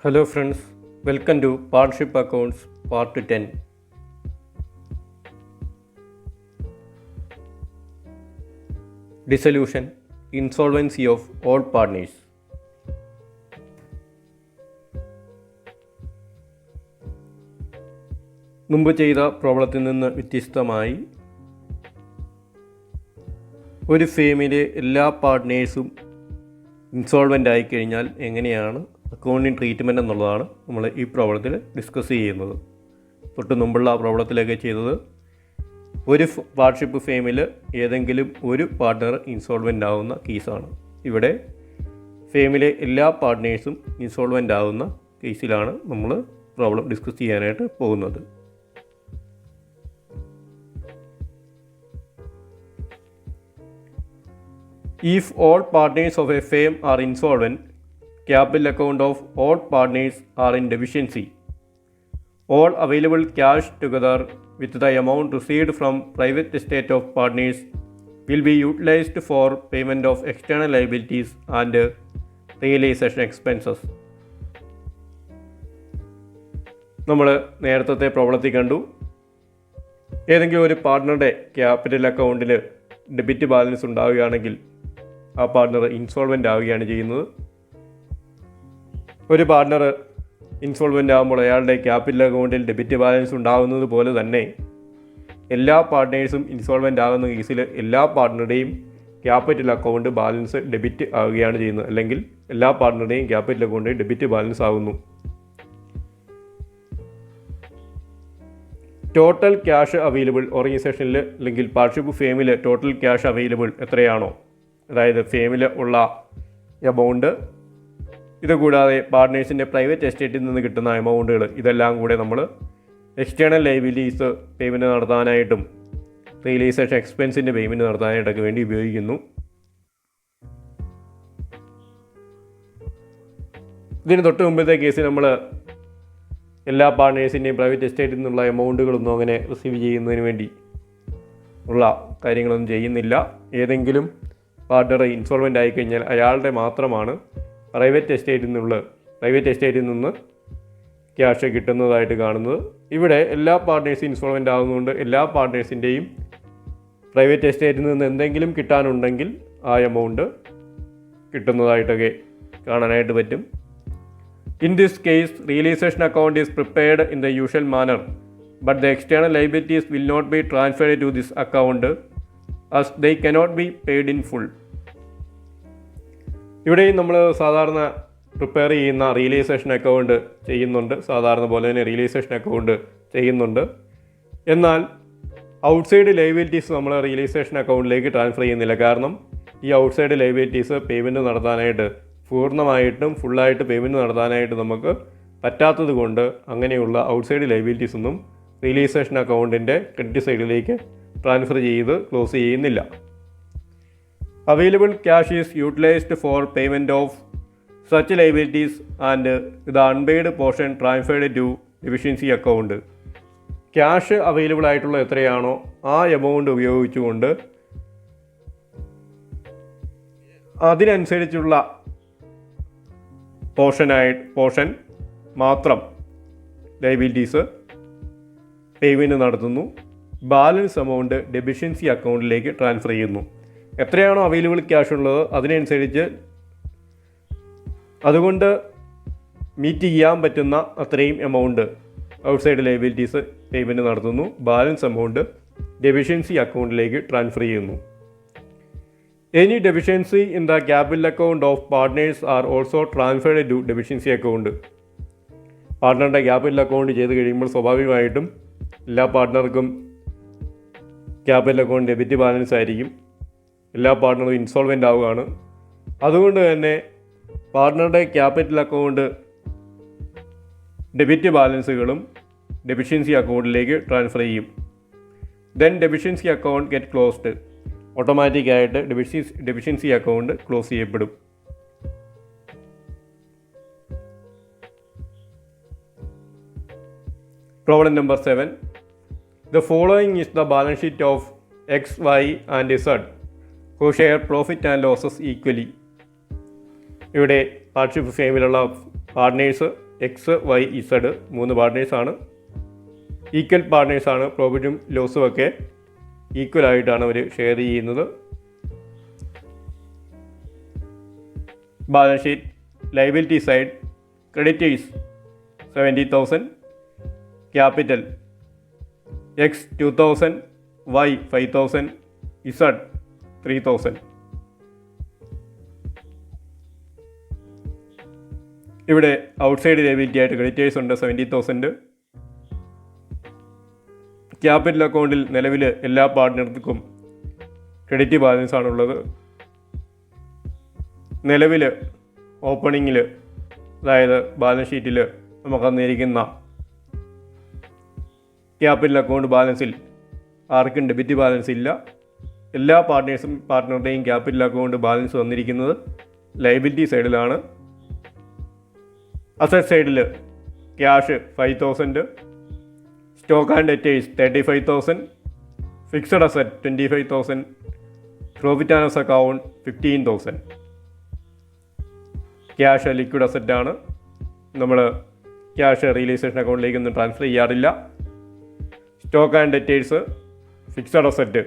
Hello friends, welcome to Partnership Accounts Part 10. Dissolution, insolvency of all partners. മുമ്പ് ചെയ്ത പ്രോബ്ലത്തിൽ നിന്ന് വ്യത്യസ്തമായി ഒരു ഫേമിലെ എല്ലാ പാർട്ട്നേഴ്സും ഇൻസോൾവൻ്റ് ആയിക്കഴിഞ്ഞാൽ എങ്ങനെയാണ് അക്കൗണ്ടിങ് ട്രീറ്റ്മെൻറ്റ് എന്നുള്ളതാണ് നമ്മൾ ഈ പ്രോബ്ലത്തിൽ ഡിസ്കസ് ചെയ്യുന്നത്. തൊട്ട് മുമ്പുള്ള പ്രോബ്ലത്തിലൊക്കെ ചെയ്തത് ഒരു പാർട്ട്ണർഷിപ്പ് ഫേമിൽ ഏതെങ്കിലും ഒരു പാർട്ട്ണർ ഇൻസോൾവൻ്റ് ആവുന്ന കേസാണ്. ഇവിടെ ഫേമിലെ എല്ലാ പാർട്ട്നേഴ്സും ഇൻസോൾവൻ്റ് ആവുന്ന കേസിലാണ് നമ്മൾ പ്രോബ്ലം ഡിസ്കസ് ചെയ്യാനായിട്ട് പോകുന്നത്. If all partners of a firm are insolvent, capital account of all partners are in deficiency. All available cash together with the amount received from private estate of partners will be utilized for payment of external liabilities and realization expenses. നമ്മൾ നേരത്തെ പ്രോബ്ലത്തിൽ കണ്ടു, ഏതെങ്കിലും ഒരു പാർട്ട്ണറുടെ capital അക്കൗണ്ടിൽ debit balance ഉണ്ടാവുകയാണെങ്കിൽ ആ partner ഇൻസോൾവൻ്റ് ആവുകയാണ് ചെയ്യുന്നത്. ഒരു പാർട്ട്ണർ ഇൻസോൾവൻ്റ് ആകുമ്പോൾ അയാളുടെ ക്യാപിറ്റൽ അക്കൗണ്ടിൽ ഡെബിറ്റ് ബാലൻസ് ഉണ്ടാകുന്നത് പോലെ തന്നെ എല്ലാ പാർട്ട്നേഴ്സും ഇൻസോൾവൻ്റ് ആകുന്ന കേസിൽ എല്ലാ പാർട്ട്ണറുടെയും ക്യാപിറ്റൽ അക്കൗണ്ട് ബാലൻസ് ഡെബിറ്റ് ആവുകയാണ് ചെയ്യുന്നത്, അല്ലെങ്കിൽ എല്ലാ പാർട്ട്ണറുടെയും ക്യാപിറ്റൽ അക്കൗണ്ട് ഡെബിറ്റ് ബാലൻസ് ആകുന്നു. ടോട്ടൽ ക്യാഷ് അവൈലബിൾ ഓർഗനൈസേഷനിൽ അല്ലെങ്കിൽ പാർട്ട്ണർഷിപ്പ് ഫേമിൽ ടോട്ടൽ ക്യാഷ് അവൈലബിൾ എത്രയാണോ, അതായത് ഫേമിൽ ഉള്ള എമൗണ്ട്, ഇതുകൂടാതെ പാർട്ട്നേഴ്സിൻ്റെ പ്രൈവറ്റ് എസ്റ്റേറ്റിൽ നിന്ന് കിട്ടുന്ന എമൗണ്ടുകൾ, ഇതെല്ലാം കൂടെ നമ്മൾ എക്സ്റ്റേണൽ ലയബിലിറ്റീസ് പേയ്മെൻറ്റ് നടത്താനായിട്ടും റിയലൈസേഷൻ എക്സ്പെൻസിൻ്റെ പേയ്മെൻറ്റ് നടത്താനായിട്ടൊക്കെ വേണ്ടി ഉപയോഗിക്കുന്നു. ഇതിന് തൊട്ട് മുമ്പത്തെ കേസിൽ നമ്മൾ എല്ലാ പാർട്ട്നേഴ്സിൻ്റെയും പ്രൈവറ്റ് എസ്റ്റേറ്റിൽ നിന്നുള്ള എമൗണ്ടുകളൊന്നും അങ്ങനെ റിസീവ് ചെയ്യുന്നതിന് വേണ്ടി ഉള്ള കാര്യങ്ങളൊന്നും ചെയ്യുന്നില്ല. ഏതെങ്കിലും പാർട്ട്ണർ ഇൻസോൾവൻ്റ് ആയിക്കഴിഞ്ഞാൽ അയാളുടെ മാത്രമാണ് പ്രൈവറ്റ് എസ്റ്റേറ്റിൽ നിന്ന് ക്യാഷ് കിട്ടുന്നതായിട്ട് കാണുന്നത്. ഇവിടെ എല്ലാ പാർട്ട്നേഴ്സും ഇൻസോൾവൻ്റ് ആകുന്നതുകൊണ്ട് എല്ലാ പാർട്ട്നേഴ്സിൻ്റെയും പ്രൈവറ്റ് എസ്റ്റേറ്റിൽ നിന്ന് എന്തെങ്കിലും കിട്ടാനുണ്ടെങ്കിൽ ആ എമൗണ്ട് കിട്ടുന്നതായിട്ടൊക്കെ കാണാനായിട്ട് പറ്റും. In this case, realization account is prepared in the usual manner, but the external liabilities will not be transferred to this account as they cannot be paid in full. ഇവിടെയും നമ്മൾ സാധാരണ prepare ചെയ്യുന്ന realisation account ചെയ്യുന്നുണ്ട്, സാധാരണ പോലെ തന്നെ realisation account ചെയ്യുന്നുണ്ട്. എന്നാൽ ഔട്ട്സൈഡ് ലയബിലിറ്റീസ് നമ്മൾ റിയലൈസേഷൻ അക്കൗണ്ടിലേക്ക് ട്രാൻസ്ഫർ ചെയ്യുന്നില്ല. കാരണം ഈ ഔട്ട്സൈഡ് ലയബിലിറ്റീസ് പേയ്മെൻറ്റ് നടത്താനായിട്ട് പൂർണ്ണമായിട്ടും ഫുള്ളായിട്ട് പേയ്മെൻറ്റ് നടത്താനായിട്ട് നമുക്ക് പറ്റാത്തത് കൊണ്ട് അങ്ങനെയുള്ള ഔട്ട്സൈഡ് ലയബിലിറ്റീസ് ഒന്നും റിയലൈസേഷൻ അക്കൗണ്ടിൻ്റെ ക്രെഡിറ്റ് സൈഡിലേക്ക് ട്രാൻസ്ഫർ ചെയ്ത് ക്ലോസ് ചെയ്യുന്നില്ല. Available cash is utilised for payment of such liabilities and the unpaid portion transferred to deficiency account. Cash available ആയിട്ടുള്ള എത്രയാണോ ആ എമൗണ്ട് ഉപയോഗിച്ചുകൊണ്ട് അതിനനുസരിച്ചുള്ള പോർഷൻ മാത്രം ലയബിലിറ്റീസ് പേയ്മെൻറ്റ് നടത്തുന്നു. ബാലൻസ് എമൗണ്ട് ഡെഫിഷ്യൻസി അക്കൗണ്ടിലേക്ക് ട്രാൻസ്ഫർ ചെയ്യുന്നു. എത്രയാണോ അവൈലബിൾ ക്യാഷ് ഉള്ളത് അതിനനുസരിച്ച് അതുകൊണ്ട് മീറ്റ് ചെയ്യാൻ പറ്റുന്ന അത്രയും എമൗണ്ട് ഔട്ട്സൈഡ് ലയബിലിറ്റീസ് പേയ്മെൻറ്റ് നടത്തുന്നു. ബാലൻസ് എമൗണ്ട് ഡെഫിഷ്യൻസി അക്കൗണ്ടിലേക്ക് ട്രാൻസ്ഫർ ചെയ്യുന്നു. Any deficiency in the capital account of partners are also transferred to deficiency account. പാർട്ട്ണറുടെ ക്യാപിറ്റൽ അക്കൗണ്ട് ചെയ്ത് കഴിയുമ്പോൾ സ്വാഭാവികമായിട്ടും എല്ലാ പാർട്ട്ണർക്കും ക്യാപിറ്റൽ അക്കൗണ്ട് ഡെബിറ്റ് ബാലൻസ് ആയിരിക്കും. എല്ലാ പാർട്ട്ണറും ഇൻസോൾവൻ്റ് ആവുകയാണ്. അതുകൊണ്ട് തന്നെ പാർട്ട്ണറുടെ ക്യാപിറ്റൽ അക്കൗണ്ട് ഡെബിറ്റ് ബാലൻസുകളും ഡെഫിഷ്യൻസി അക്കൗണ്ടിലേക്ക് ട്രാൻസ്ഫർ ചെയ്യും. Then deficiency account get closed. ഓട്ടോമാറ്റിക്കായിട്ട് ഡെഫിഷ്യൻസി അക്കൗണ്ട് ക്ലോസ് ചെയ്യപ്പെടും. Problem number 7. The following is the balance sheet of X, Y and Z who share profit and losses equally. ഇവിടെ partnership ഫേമിലുള്ള partners X Y Z 3 പാർട്ട്നേഴ്സാണ്. Equal പാർട്ട്നേഴ്സാണ്. പ്രോഫിറ്റും ലോസും ഒക്കെ ഈക്വലായിട്ടാണ് അവർ ഷെയർ ചെയ്യുന്നത്. Balance sheet liability side creditors 70,000, capital X 2,000, Y 5,000, Z 3,000. ഇവിടെ ഔട്ട്സൈഡ് ലയബിലിറ്റി ആയിട്ട് ക്രെഡിറ്റേഴ്സ് ഉണ്ട് 70,000. ക്യാപിറ്റൽ അക്കൗണ്ടിൽ നിലവിൽ എല്ലാ പാർട്ട്നർക്കും ക്രെഡിറ്റ് ബാലൻസ് ആണുള്ളത്. നിലവിൽ ഓപ്പണിങ്ങിൽ, അതായത് ബാലൻസ് ഷീറ്റിൽ നമുക്ക് തന്നിരിക്കുന്ന ക്യാപിറ്റൽ അക്കൗണ്ട് ബാലൻസിൽ ആർക്കും ഡെബിറ്റ് ബാലൻസ് ഇല്ല. എല്ലാ പാർട്ട്ണറുടെയും ക്യാപിറ്റൽ അക്കൗണ്ട് ബാലൻസ് വന്നിരിക്കുന്നത് ലയബിലിറ്റി സൈഡിലാണ്. അസറ്റ് സൈഡിൽ cash 5,000, stock and debtors 35,000, fixed asset 25,000, profit and loss account 15,000. Cash liquid അസറ്റാണ്. നമ്മൾ ക്യാഷ് റിയലൈസേഷൻ അക്കൗണ്ടിലേക്കൊന്നും ട്രാൻസ്ഫർ ചെയ്യാറില്ല. Stock and debtors fixed asset,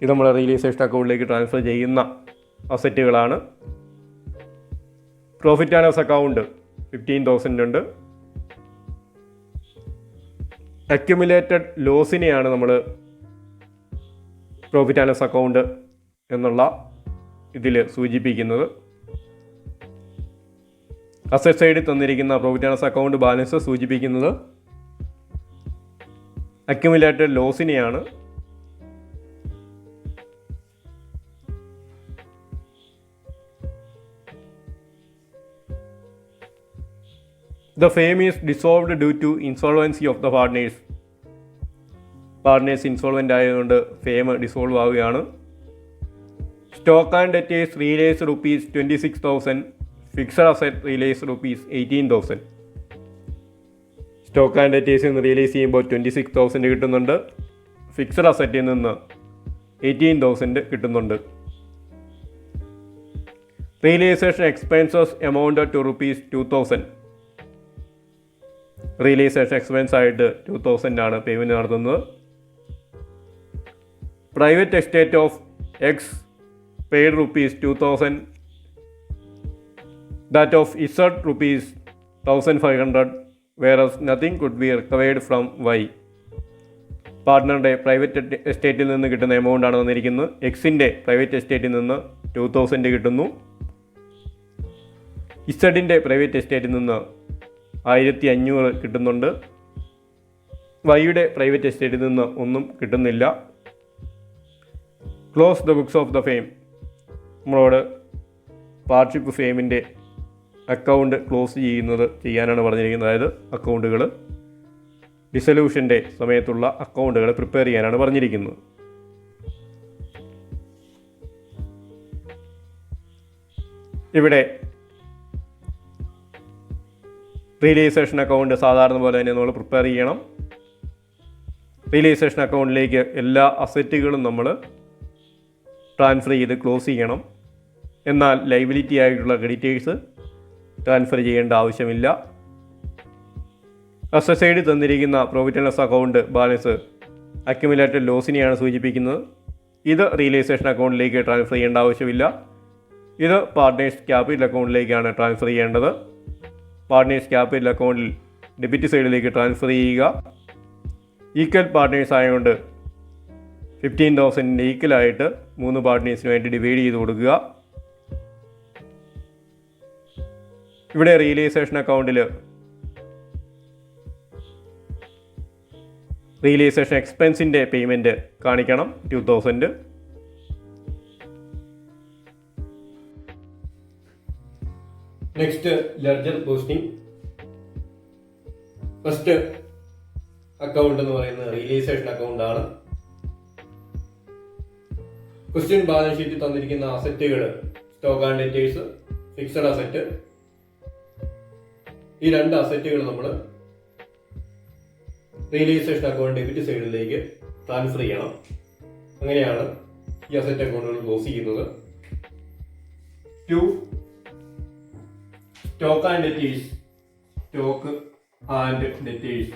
ഇത് നമ്മൾ റിയലൈസേഷൻ അക്കൗണ്ടിലേക്ക് ട്രാൻസ്ഫർ ചെയ്യുന്ന അസറ്റുകളാണ്. പ്രോഫിറ്റ് ആൻഡ് ലോസ് അക്കൗണ്ട് 15,000 ഉണ്ട്. അക്യുമുലേറ്റഡ് ലോസിനെയാണ് നമ്മൾ പ്രോഫിറ്റ് ആൻഡ് ലോസ് അക്കൗണ്ട് എന്നുള്ള ഇതിൽ സൂചിപ്പിക്കുന്നത്. അസറ്റ് സൈഡിൽ തന്നിരിക്കുന്ന profit and loss account balance സൂചിപ്പിക്കുന്നത് അക്യുമുലേറ്റഡ് ലോസിനെയാണ്. The firm is dissolved due to insolvency of the partners. Partners insolvent ആയതുകൊണ്ട് ഫേം ഡിസോൾവ് ആവുകയാണ്. Stock and debtors realise ₹26,000, fixed asset realise ₹18,000. Stock and ഡെറ്റേഴ്സിൽ നിന്ന് റിയലൈസ് ചെയ്യുമ്പോൾ 26,000 കിട്ടുന്നുണ്ട്. ഫിക്സഡ് അസറ്റിൽ നിന്ന് 18,000 കിട്ടുന്നുണ്ട്. Realisation expenses amounted to ₹2,000. Realisation expense ആയിട്ട് 2,000 ആണ് പേയ്മെൻറ്റ് നടത്തുന്നത്. Private estate of X paid ₹2,000, that of Z ₹1,500, whereas nothing could be recovered from Y. പാർട്ട്ണറുടെ പ്രൈവറ്റ് എസ്റ്റേറ്റിൽ നിന്ന് കിട്ടുന്ന എമൗണ്ട് ആണ് വന്നിരിക്കുന്നത്. എക്സിൻ്റെ പ്രൈവറ്റ് എസ്റ്റേറ്റിൽ നിന്ന് 2,000 കിട്ടുന്നു. ഇസഡിൻ്റെ പ്രൈവറ്റ് എസ്റ്റേറ്റിൽ നിന്ന് 1,500 കിട്ടുന്നുണ്ട്. വൈയുടെ പ്രൈവറ്റ് എസ്റ്റേറ്റിൽ നിന്ന് ഒന്നും കിട്ടുന്നില്ല. Close the books of the fame, നമ്മളോട് പാർട്ട്ഷിപ്പ് ഫെയിമിൻ്റെ അക്കൗണ്ട് ക്ലോസ് ചെയ്യാനാണ് പറഞ്ഞിരിക്കുന്നത്. അതായത് അക്കൗണ്ടുകൾ ഡിസൊല്യൂഷൻ്റെ സമയത്തുള്ള അക്കൗണ്ടുകൾ പ്രിപ്പയർ ചെയ്യാനാണ് പറഞ്ഞിരിക്കുന്നത്. ഇവിടെ റിയലൈസേഷൻ അക്കൗണ്ട് സാധാരണ പോലെ തന്നെ നമ്മൾ പ്രിപ്പയർ ചെയ്യണം. റിയലൈസേഷൻ അക്കൗണ്ടിലേക്ക് എല്ലാ അസറ്റുകളും നമ്മൾ ട്രാൻസ്ഫർ ചെയ്ത് ക്ലോസ് ചെയ്യണം. എന്നാൽ ലയബിലിറ്റി ആയിട്ടുള്ള ക്രെഡിറ്റേഴ്സ് ട്രാൻസ്ഫർ ചെയ്യേണ്ട ആവശ്യമില്ല. അസറ്റ് സൈഡിൽ തന്നിരിക്കുന്ന profit and loss account balance accumulated ലോസിനെയാണ് സൂചിപ്പിക്കുന്നത്. ഇത് റിയലൈസേഷൻ അക്കൗണ്ടിലേക്ക് ട്രാൻസ്ഫർ ചെയ്യേണ്ട ആവശ്യമില്ല. ഇത് പാർട്ട്നേഴ്സ് ക്യാപിറ്റൽ അക്കൗണ്ടിലേക്കാണ് ട്രാൻസ്ഫർ ചെയ്യേണ്ടത്. പാർട്ട്നേഴ്സ് ക്യാപിറ്റൽ അക്കൗണ്ടിൽ ഡെബിറ്റ് സൈഡിലേക്ക് ട്രാൻസ്ഫർ ചെയ്യുക. ഈക്വൽ പാർട്ട്നേഴ്സ് ആയതുകൊണ്ട് 15,000 ഈക്വലായിട്ട് 3 പാർട്ട്നേഴ്സിന് വേണ്ടി ഡിവൈഡ് ചെയ്ത് കൊടുക്കുക. ഇവിടെ റിയലൈസേഷൻ അക്കൗണ്ടിൽ റിയലൈസേഷൻ എക്സ്പെൻസിൻ്റെ പേയ്മെൻറ്റ് കാണിക്കണം 2,000. Next ledger posting. First account എന്ന് പറയുന്നത് റിയലൈസേഷൻ അക്കൗണ്ട് ആണ്. ക്വസ്റ്റ്യൻ ബാലൻസ് ഷീറ്റിൽ തന്നിരിക്കുന്ന അസറ്റുകൾ stock and debtors, fixed asset, ഈ 2 അസറ്റുകൾ നമ്മൾ റിയലൈസേഷൻ അക്കൗണ്ട് ഡെബിറ്റ് സൈഡിലേക്ക് ട്രാൻസ്ഫർ ചെയ്യണം. അങ്ങനെയാണ് ഈ അസറ്റ് അക്കൗണ്ടുകൾ ക്ലോസ് ചെയ്യുന്നത്. 2 stock and debtors stock and debtors.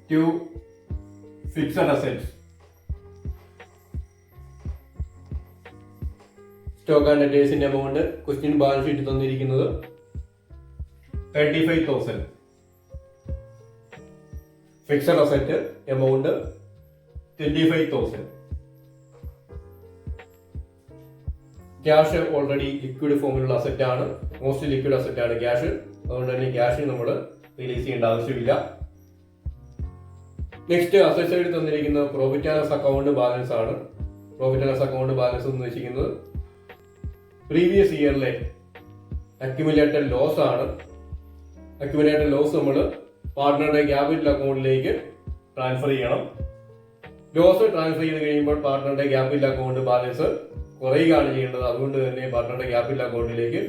2 fixed assets. Stock and ഡെറ്റേഴ്സിന്റെ എമൗണ്ട് ക്വസ്റ്റ്യൻ ബാലൻസ് ഷീറ്റ് തന്നിരിക്കുന്നത് 35,000. Fixed asset amount 25,000. Cash already liquid ഫോമിലുള്ള അസറ്റ് ആണ്, മോസ്റ്റ് ലിക്വിഡ് അസറ്റ് ആണ് ക്യാഷ്. അതുകൊണ്ട് തന്നെ ക്യാഷ് നമ്മൾ റിലീസ് ചെയ്യേണ്ട ആവശ്യമില്ല. നെക്സ്റ്റ് അസറ്റ് സൈഡ് തന്നിരിക്കുന്ന profit and loss account balance ആണ്. Profit and loss account balance എന്ന് വെച്ചിരിക്കുന്നത് പ്രീവിയസ് ഇയറിലെ അക്യുമുലേറ്റഡ് ലോസ് ആണ്. അക്യുമുലേറ്റഡ് ലോസ് നമ്മൾ പാർട്ട്ണറുടെ ക്യാപിറ്റൽ അക്കൗണ്ടിലേക്ക് ട്രാൻസ്ഫർ ചെയ്യണം. ലോസ് ട്രാൻസ്ഫർ ചെയ്ത് കഴിയുമ്പോൾ പാർട്ട്ണറുടെ ക്യാപിറ്റൽ അക്കൗണ്ട് ബാലൻസ് കുറയുകയാണ് ചെയ്യേണ്ടത്. അതുകൊണ്ട് തന്നെ പാർട്ട്ണറുടെ ക്യാപിറ്റൽ അക്കൗണ്ടിലേക്ക്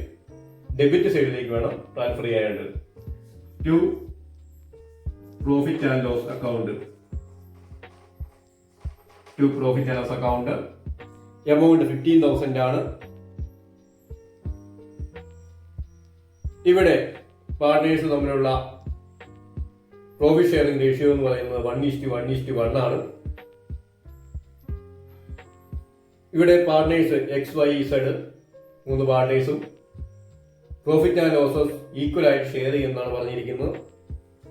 ഡെബിറ്റ് സൈഡിലേക്ക് വേണം ട്രാൻസ്ഫർ ചെയ്യേണ്ടത്. 2 profit and loss account. 2 profit and loss account amount 15,000 ആണ്. ഇവിടെ പാർട്ട്നേഴ്സ് തമ്മിലുള്ള പ്രോഫിറ്റ് ഷെയറിംഗ് റേഷ്യോ എന്ന് പറയുന്നത് 1:1:1 ആണ്. ഇവിടെ പാർട്ട്നേഴ്സ് XYZ 3 പാർട്ട്നേഴ്സും പ്രോഫിറ്റ് ആൻഡ് ലോസസ് ഈക്വൽ ആയിട്ട് ഷെയർ ചെയ്യുന്നതാണ് പറഞ്ഞിരിക്കുന്നത്.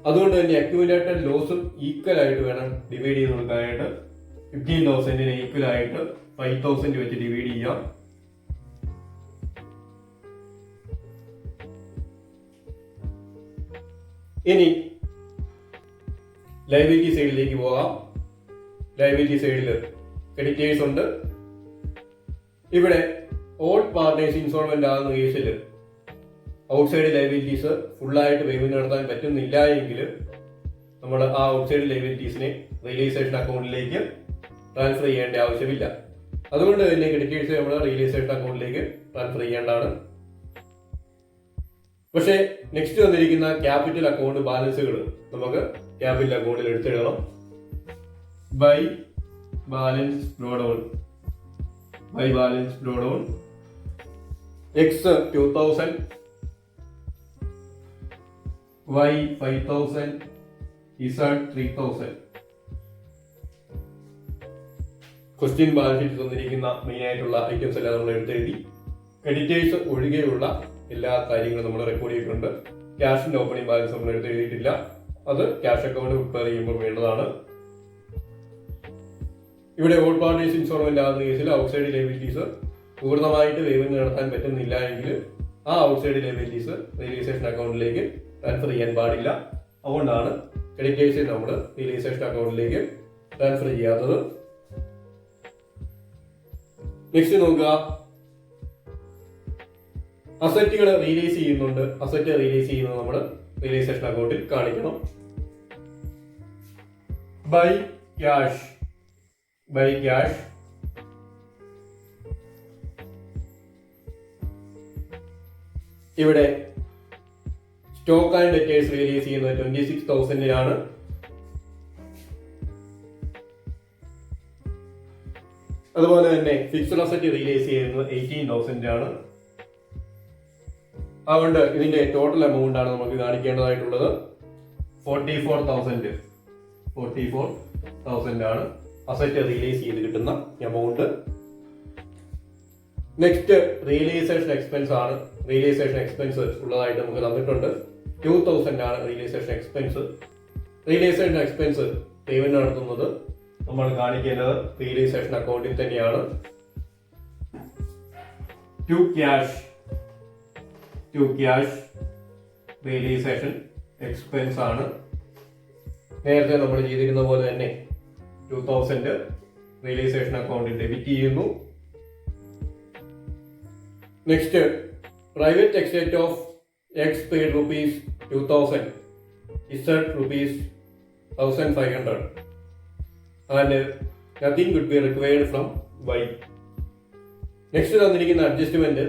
അതുകൊണ്ട് തന്നെ അക്യുമുലേറ്റഡ് ലോസും ഈക്വൽ ആയിട്ട് വേണം ഡിവൈഡ് ചെയ്ത് കൊടുക്കാനായിട്ട്. 15,000 ഈക്വൽ ആയിട്ട് 5,000 വെച്ച് ഡിവൈഡ് ചെയ്യാം. ഇനി ലയബിലിറ്റി സൈഡിലേക്ക് പോകാം. ലയബിലിറ്റി സൈഡിൽ ക്രെഡിറ്റേഴ്സ് ഉണ്ട്. ഇവിടെ ഓൾ പാർട്ട്നേഴ്സ് ഇൻസോൾവെന്റ് ആകുന്ന കേസിൽ ഔട്ട്സൈഡ് ലയബിലിറ്റീസ് ഫുള്ളായിട്ട് പേയ്മെന്റ് നടത്താൻ പറ്റുന്നില്ല എങ്കിൽ നമ്മൾ ആ ഔട്ട്സൈഡ് ലയബിലിറ്റീസിനെ റിയലൈസേഷൻ അക്കൗണ്ടിലേക്ക് ട്രാൻസ്ഫർ ചെയ്യേണ്ട ആവശ്യമില്ല. അതുകൊണ്ട് തന്നെ ക്രെഡിറ്റേഴ്സ് നമ്മൾ റിയലൈസേഷൻ അക്കൗണ്ടിലേക്ക് ട്രാൻസ്ഫർ ചെയ്യേണ്ടതാണ്. പക്ഷേ നെക്സ്റ്റ് വന്നിരിക്കുന്ന ക്യാപിറ്റൽ അക്കൗണ്ട് ബാലൻസുകൾ നമുക്ക് ക്യാപിറ്റൽ അക്കൗണ്ടിൽ എടുത്തിടണം. By balance brought down. By balance brought down X 2,000, Y 5,000, Z 3,000. Question balance sheet തന്നിരിക്കുന്ന മെയിൻ ആയിട്ടുള്ള ഐറ്റംസ് എല്ലാം നമ്മൾ എടുത്തെഴുതി. ക്രെഡിറ്റേഴ്സ് ഒഴികെയുള്ള എല്ലാ കാര്യങ്ങളും നമ്മൾ റെക്കോർഡ് ചെയ്തിട്ടുണ്ട്. ക്യാഷിന്റെ ഓപ്പണിംഗ് ബാലൻസ് നമ്മൾ എടുത്ത് എഴുതിയിട്ടില്ല. അത് ക്യാഷ് അക്കൗണ്ട് പ്രിപ്പയർ ചെയ്യുമ്പോൾ വേണ്ടതാണ്. ഇവിടെ ഓൾ പാർട്ടീസ് ഇൻസോൾവെന്റ് ആകുന്ന കേസിൽ ഔട്ട്സൈഡ് ലയബിലിറ്റീസ് പൂർണ്ണമായിട്ട് പേയ്മെന്റ് നടത്താൻ പറ്റുന്നില്ല എങ്കിൽ ആ ഔട്ട്സൈഡ് ലയബിലിറ്റീസ് റിയലൈസേഷൻ അക്കൗണ്ടിലേക്ക് ട്രാൻസ്ഫർ ചെയ്യാൻ പാടില്ല. അതുകൊണ്ടാണ് ക്രെഡിറ്റേഴ്സ് നമ്മൾ റിയലൈസേഷൻ അക്കൗണ്ടിലേക്ക് ട്രാൻസ്ഫർ ചെയ്യാത്തത്. നെക്സ്റ്റ് നോക്കുക, അസറ്റുകൾ റിയലൈസ് ചെയ്യുന്നുണ്ട്. അസറ്റ് റിയലൈസ് ചെയ്യുന്നത് നമ്മൾ റിയലൈസേഷൻ അക്കൗണ്ടിൽ കാണിക്കണം. By cash. ബൈ ക്യാഷ് ഇവിടെ സ്റ്റോക്ക് ആൻഡ് ഡെറ്റേഴ്സ് റിയലൈസ് ചെയ്യുന്നത് 26,000 അതുപോലെ തന്നെ ഫിക്സഡ് അസറ്റ് റിയലൈസ് ചെയ്യുന്നത് 18,000 അതുകൊണ്ട് ഇതിന്റെ ടോട്ടൽ എമൗണ്ട് ആണ് നമുക്ക് കാണിക്കേണ്ടതായിട്ടുള്ളത്. 44,000 ആണ് അസറ്റ് റിയലൈസ് ചെയ്ത് കിട്ടുന്ന എമൗണ്ട്. നെക്സ്റ്റ് റിയലൈസേഷൻ എക്സ്പെൻസ് ആണ്. റിയലൈസേഷൻ എക്സ്പെൻസ് ഉള്ളതായിട്ട് നമുക്ക് തന്നിട്ടുണ്ട്. 2,000 ആണ് realisation expense. Realisation expense payment നടത്തുന്നത് നമ്മൾ കാണിക്കേണ്ടത് റിയലൈസേഷൻ അക്കൗണ്ടിൽ തന്നെയാണ്. ടു ക്യാഷ് റിയലൈസേഷൻ എക്സ്പെൻസ് ആണ്. നേരത്തെ നമ്മൾ ചെയ്തിരുന്ന പോലെ തന്നെ 2,000 റിയലൈസേഷൻ അക്കൗണ്ടിൽ ഡെബിറ്റ് ചെയ്യുന്നു. Next private estate of X paid ₹2,000, Z ₹1,500 and nothing could be required from Y. Next തന്നിരിക്കുന്ന അഡ്ജസ്റ്റ്മെന്റ്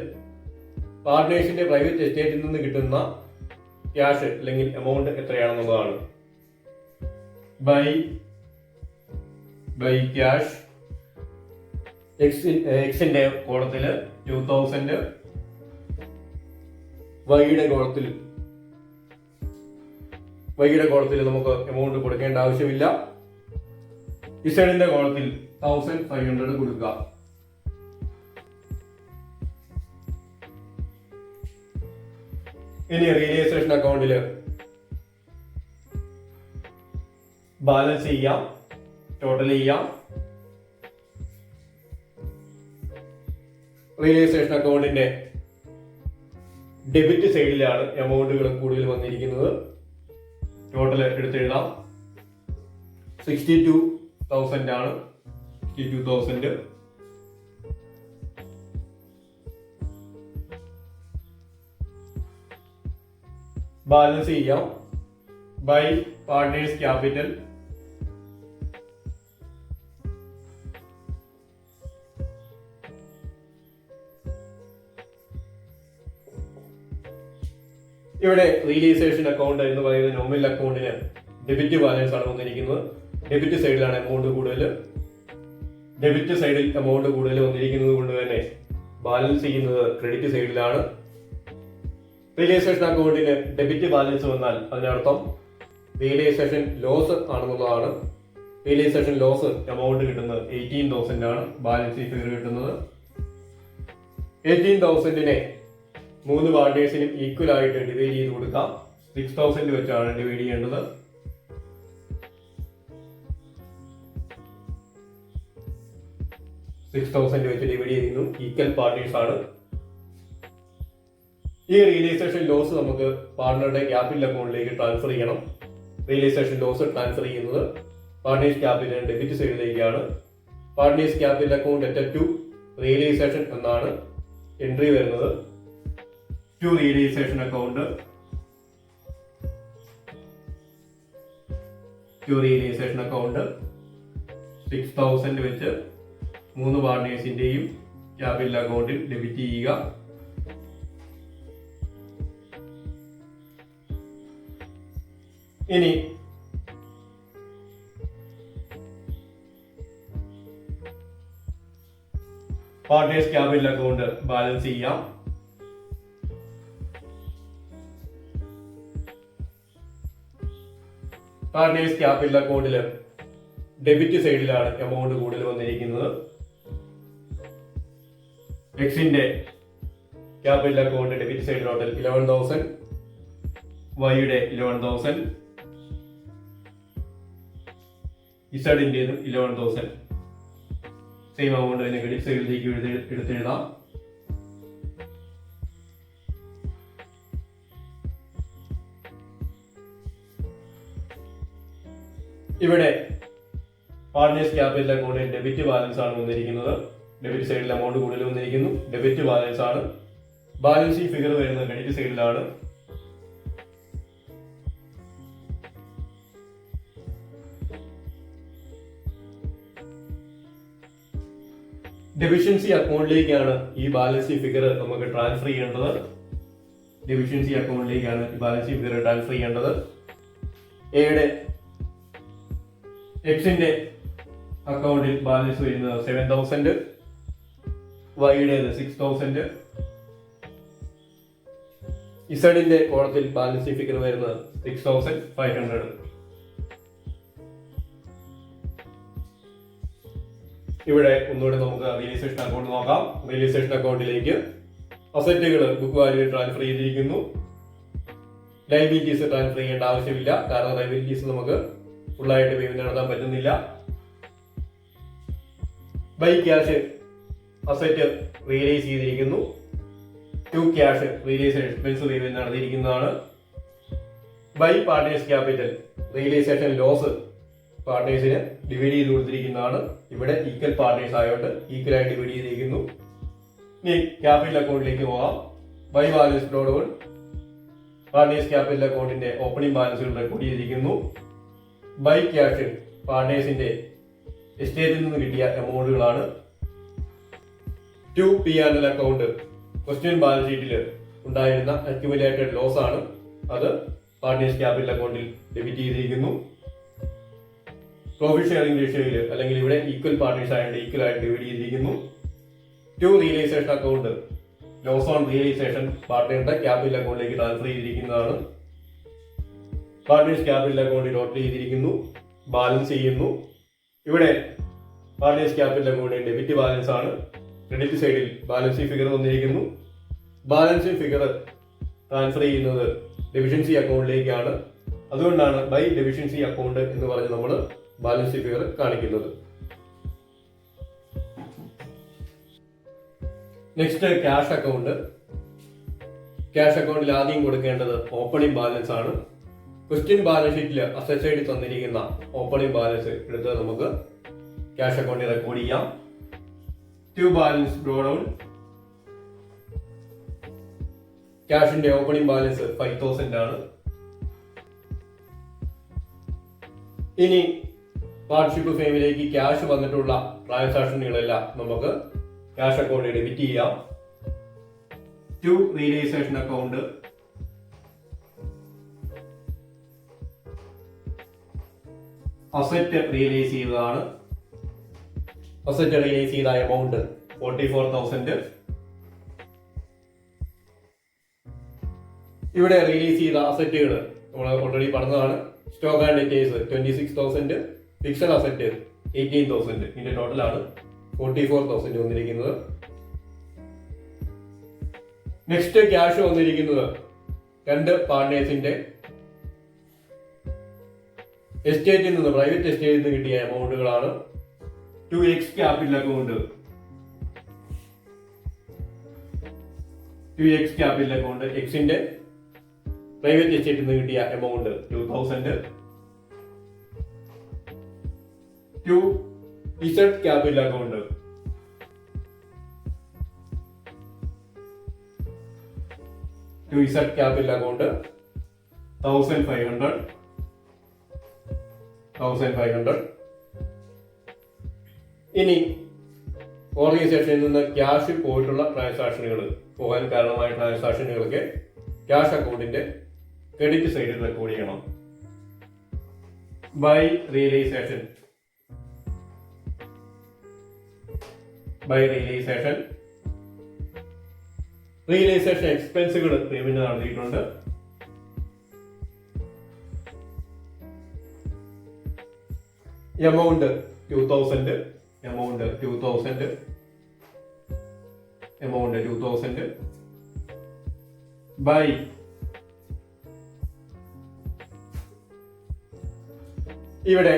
പാർട്ട്നേഴ്സിന്റെ പ്രൈവറ്റ് എസ്റ്റേറ്റിൽ നിന്ന് കിട്ടുന്ന ക്യാഷ് അല്ലെങ്കിൽ എമൗണ്ട് എത്രയാണെന്നുള്ളതാണ്. ബൈ ക്യാഷ് എക്സിന്റെ കോളത്തില് 2,000, വൈയുടെ കോളത്തിൽ നമുക്ക് എമൗണ്ട് കൊടുക്കേണ്ട ആവശ്യമില്ല. ഇസഡിന്റെ കോളത്തിൽ 1500 കൊടുക്കുക. ഇനി റിയലൈസേഷൻ അക്കൗണ്ടിൽ ബാലൻസ് ചെയ്യാം, ടോട്ടൽ ചെയ്യാം. റിയലൈസേഷൻ അക്കൗണ്ടിന്റെ ഡെബിറ്റ് സൈഡിലാണ് എമൗണ്ടുകൾ കൂടുതൽ വന്നിരിക്കുന്നത്. ടോട്ടൽ എടുത്തെഴുതാം. 62,000 ആണ്. 62,000. ബാലൻസ് ചെയ്യാം. ബൈ പാർട്ട്നേഴ്സ് ക്യാപിറ്റൽ ഇവിടെ റിയലൈസേഷൻ അക്കൗണ്ട് എന്ന് പറയുന്ന നോമിനൽ അക്കൗണ്ടിന് ഡെബിറ്റ് ബാലൻസ് ആണ് വന്നിരിക്കുന്നത്. ഡെബിറ്റ് സൈഡിലാണ് എമൗണ്ട് കൂടുതൽ. ഡെബിറ്റ് സൈഡിൽ എമൗണ്ട് കൂടുതൽ വന്നിരിക്കുന്നത് കൊണ്ട് തന്നെ ബാലൻസ് ചെയ്യുന്നത് ക്രെഡിറ്റ് സൈഡിലാണ്. റിയലൈസേഷൻ അക്കൗണ്ടിന് ഡെബിറ്റ് ബാലൻസ് വന്നാൽ അതിനർത്ഥം റിയലൈസേഷൻ ലോസ് ആണെന്നുള്ളതാണ്. റിയലൈസേഷൻ ലോസ് എമൗണ്ട് കിട്ടുന്നത് 18,000 ആണ്. ബാലൻസ് ഫിഗർ കിട്ടുന്നത് 18,000-നെ 3 പാർട്ട്നേഴ്സിനും ഈക്വൽ ആയിട്ട് ഡിവൈഡ് ചെയ്ത് കൊടുക്കാം. 6,000 വെച്ചാണ് ഡിവൈഡ് ചെയ്യേണ്ടത്. വെച്ച് ഡിവൈഡ് ചെയ്യുന്നു. ഈക്വൽ പാർട്ട്നേഴ്സ് ആണ്. ഈ റിയലൈസേഷൻ ലോസ് നമുക്ക് പാർട്ട്ണറുടെ ക്യാപിറ്റൽ അക്കൗണ്ടിലേക്ക് ട്രാൻസ്ഫർ ചെയ്യണം. റിയലൈസേഷൻ ലോസ് ട്രാൻസ്ഫർ ചെയ്യുന്നത് പാർട്ട്നേഴ്സ് ക്യാപിറ്റൽ ഡെബിറ്റ് സൈഡിലേക്കാണ്. Partners capital account at to realisation എന്നാണ് എൻട്രി വരുന്നത്. To realisation account, to realisation account 6,000 വെച്ച് 3 പാർട്ട്നേഴ്സിന്റെയും ക്യാപിറ്റൽ അക്കൗണ്ടിൽ ഡെബിറ്റ് ചെയ്യുക. ഇനി പാർട്ട്നേഴ്സ് ക്യാപിറ്റൽ അക്കൗണ്ട് ബാലൻസ് ചെയ്യാം. പാർട്ട്നേഴ്സ് ക്യാപിറ്റൽ അക്കൗണ്ടിൽ ഡെബിറ്റ് സൈഡിലാണ് എമൗണ്ട് കൂടുതൽ വന്നിരിക്കുന്നത്. എക്സിന്റെ capital account debit side total 11,000, വൈയുടെ 11,000, ഇസഡിന്റേതും 11,000. സെയിം എമൗണ്ട് തന്നെ ക്രെഡിറ്റ് സൈഡിലേക്ക് എടുത്തെഴുതാം. ഇവിടെ പാർട്ട്നേഴ്സ് ക്യാപിറ്റൽ അക്കൗണ്ടിൽ ഡെബിറ്റ് ബാലൻസ് ആണ് വന്നിരിക്കുന്നത്. ഡെബിറ്റ് സൈഡിൽ എമൗണ്ട് കൂടുതൽ വന്നിരിക്കുന്നു. ഡെബിറ്റ് ബാലൻസ് ആണ്. ബാലൻസ് ഫിഗർ വരുന്നത് ക്രെഡിറ്റ് സൈഡിലാണ്. ഡെഫിഷ്യൻസി അക്കൗണ്ടിലേക്കാണ് ഈ ബാലൻസ് ഫിഗർ നമുക്ക് ട്രാൻസ്ഫർ ചെയ്യേണ്ടത്. ഡെഫിഷ്യൻസി അക്കൗണ്ടിലേക്കാണ് ഈ ബാലൻസ് ഫിഗർ ട്രാൻസ്ഫർ ചെയ്യേണ്ടത്. എയുടെ എക്സിന്റെ അക്കൗണ്ടിൽ ബാലൻസ് വരുന്നത് 7,000, വൈയുടേത് 6,000, ഇസഡിന്റെ കോളത്തിൽ ബാലൻസ് ഫിഗർ വരുന്നത് 6,500. ഇവിടെ ഒന്നുകൂടെ നമുക്ക് റിയലൈസേഷൻ അക്കൗണ്ട് നോക്കാം. റിയലൈസേഷൻ അക്കൗണ്ടിലേക്ക് അസറ്റുകൾ ബുക്ക് വാല്യൂ ട്രാൻസ്ഫർ ചെയ്തിരിക്കുന്നു. ലയബിലിറ്റീസ് ട്രാൻസ്ഫർ ചെയ്യേണ്ട ആവശ്യമില്ല, കാരണം ലയബിലിറ്റീസ് നമുക്ക് ഫുള്ളായിട്ട് പേയ്മെന്റ് നടത്താൻ പറ്റുന്നില്ല. ബൈ ക്യാഷ് അസറ്റ് റിയലൈസ് ചെയ്തിരിക്കുന്നു. To cash realisation expense payment നടത്തിയിരിക്കുന്നതാണ്. By partners capital realisation loss പാർട്ട്നേഴ്സിന് ഡിവൈഡ് ചെയ്ത് കൊടുത്തിരിക്കുന്നതാണ്. ഇവിടെ ഈക്വൽ പാർട്ട്നേഴ്സ് ആയതുകൊണ്ട് ഈക്വൽ ആയിട്ട് ഡിവൈഡ് ചെയ്തിരിക്കുന്നു. ഇനി ക്യാപിറ്റൽ അക്കൗണ്ടിലേക്ക് പോകാം. By balance dot partners capital അക്കൗണ്ടിന്റെ ഓപ്പണിംഗ് ബാലൻസുകൾ റെക്കോർഡ് ചെയ്തിരിക്കുന്നു. ബൈ ക്യാഷ് പാർട്ട്നേഴ്സിന്റെ എസ്റ്റേറ്റിൽ നിന്ന് കിട്ടിയ എമൗണ്ടുകളാണ്. To P&L account question balance ഷീറ്റിൽ ഉണ്ടായിരുന്ന അക്യുമുലേറ്റഡ് ലോസ് ആണ്. അത് പാർട്ട്നേഴ്സ് ക്യാപിറ്റൽ അക്കൗണ്ടിൽ ഡെബിറ്റ് ചെയ്തിരിക്കുന്നു. പ്രോഫിറ്റ് ഷെയറിംഗ് റേഷ്യോയിൽ അല്ലെങ്കിൽ ഇവിടെ ഈക്വൽ പാർട്ട്നേഴ്സ് ആയതുകൊണ്ട് ഈക്വൽ ആയിട്ട് ഡിവൈഡ് ചെയ്തിരിക്കുന്നു. To realisation account loss on realisation പാർട്ട്ണറുടെ ക്യാപിറ്റൽ അക്കൗണ്ടിലേക്ക് ട്രാൻസ്ഫർ ചെയ്തിരിക്കുന്നതാണ്. പാർട്ട്നേഴ്സ് ക്യാപിറ്റൽ അക്കൗണ്ടിൽ ടോട്ടൽ ചെയ്തിരിക്കുന്നു, ബാലൻസ് ചെയ്യുന്നു. ഇവിടെ പാർട്ട്നേഴ്സ് ക്യാപിറ്റൽ അക്കൗണ്ടിൽ ഡെബിറ്റ് ബാലൻസ് ആണ്. ക്രെഡിറ്റ് സൈഡിൽ ബാലൻസിംഗ് ഫിഗർ വന്നിരിക്കുന്നു. ബാലൻസിംഗ് ഫിഗർ ട്രാൻസ്ഫർ ചെയ്യുന്നത് ഡെഫിഷ്യൻസി അക്കൗണ്ടിലേക്കാണ്. അതുകൊണ്ടാണ് ബൈ ഡെഫിഷ്യൻസി അക്കൗണ്ട് എന്ന് പറഞ്ഞ് നമ്മൾ ബാലൻസിംഗ് ഫിഗർ കാണിക്കുന്നത്. Next cash account. ക്യാഷ് അക്കൗണ്ടിൽ ആദ്യം കൊടുക്കേണ്ടത് ഓപ്പണിംഗ് ബാലൻസ് ആണ്. ക്വസ്റ്റ്യൻ ബാലൻസ് ഷീറ്റിൽ അസറ്റ് സൈഡിൽ തന്നിരിക്കുന്ന ഓപ്പണിംഗ് ബാലൻസ് എടുത്ത് നമുക്ക് ക്യാഷ് അക്കൗണ്ടിൽ റെക്കോർഡ് ചെയ്യാം. To balance draw down. ക്യാഷിന്റെ ഓപ്പണിംഗ് ബാലൻസ് 5000 ആണ്. ഇനി പാർട്ട്ണർഷിപ്പ് ഫേമിലേക്ക് ക്യാഷ് വന്നിട്ടുള്ള ട്രാൻസാക്ഷനുകളെല്ലാം നമുക്ക് ക്യാഷ് അക്കൗണ്ടിൽ ഡെബിറ്റ് ചെയ്യാം. To realisation account. Asset realise ചെയ്തതാണ്. അസറ്റ് റിയലൈസ് ചെയ്ത എമൗണ്ട് 44,000. ഇവിടെ റിലീസ് ചെയ്ത അസറ്റുകൾ നമ്മൾ ഓൾറെഡി പറഞ്ഞതാണ്. Stock and debtors 26,000, fixed asset 18,000. ഇതിന്റെ ടോട്ടലാണ് 44,000 വന്നിരിക്കുന്നത്. നെക്സ്റ്റ് ക്യാഷ് വന്നിരിക്കുന്നത് രണ്ട് പാർട്ട്നേഴ്സിന്റെ എസ്റ്റേറ്റിൽ നിന്ന്, പ്രൈവറ്റ് എസ്റ്റേറ്റിൽ നിന്ന് കിട്ടിയ എമൗണ്ടുകളാണ്. 2x capital account. 2x capital account എക്സിന്റെ പ്രൈവറ്റ് എസ്റ്റേറ്റിൽ നിന്ന് കിട്ടിയ amount 2,000. 2z capital account. 2z capital account 1,500. ഇനി ഓർഗനൈസേഷനിൽ നിന്ന് ക്യാഷ് പോയിട്ടുള്ള ട്രാൻസാക്ഷനുകൾ, പോകാൻ കാരണമായ ട്രാൻസാക്ഷനുകളൊക്കെ ക്യാഷ് അക്കൗണ്ടിന്റെ ക്രെഡിറ്റ് സൈഡിൽ റെക്കോർഡ് ചെയ്യണം. By realisation. റിയലൈസേഷൻ എക്സ്പെൻസുകൾ പേയ്മെന്റ് നടത്തിയിട്ടുണ്ട്. എമൗണ്ട് 2,000. ബൈ ഇവിടെ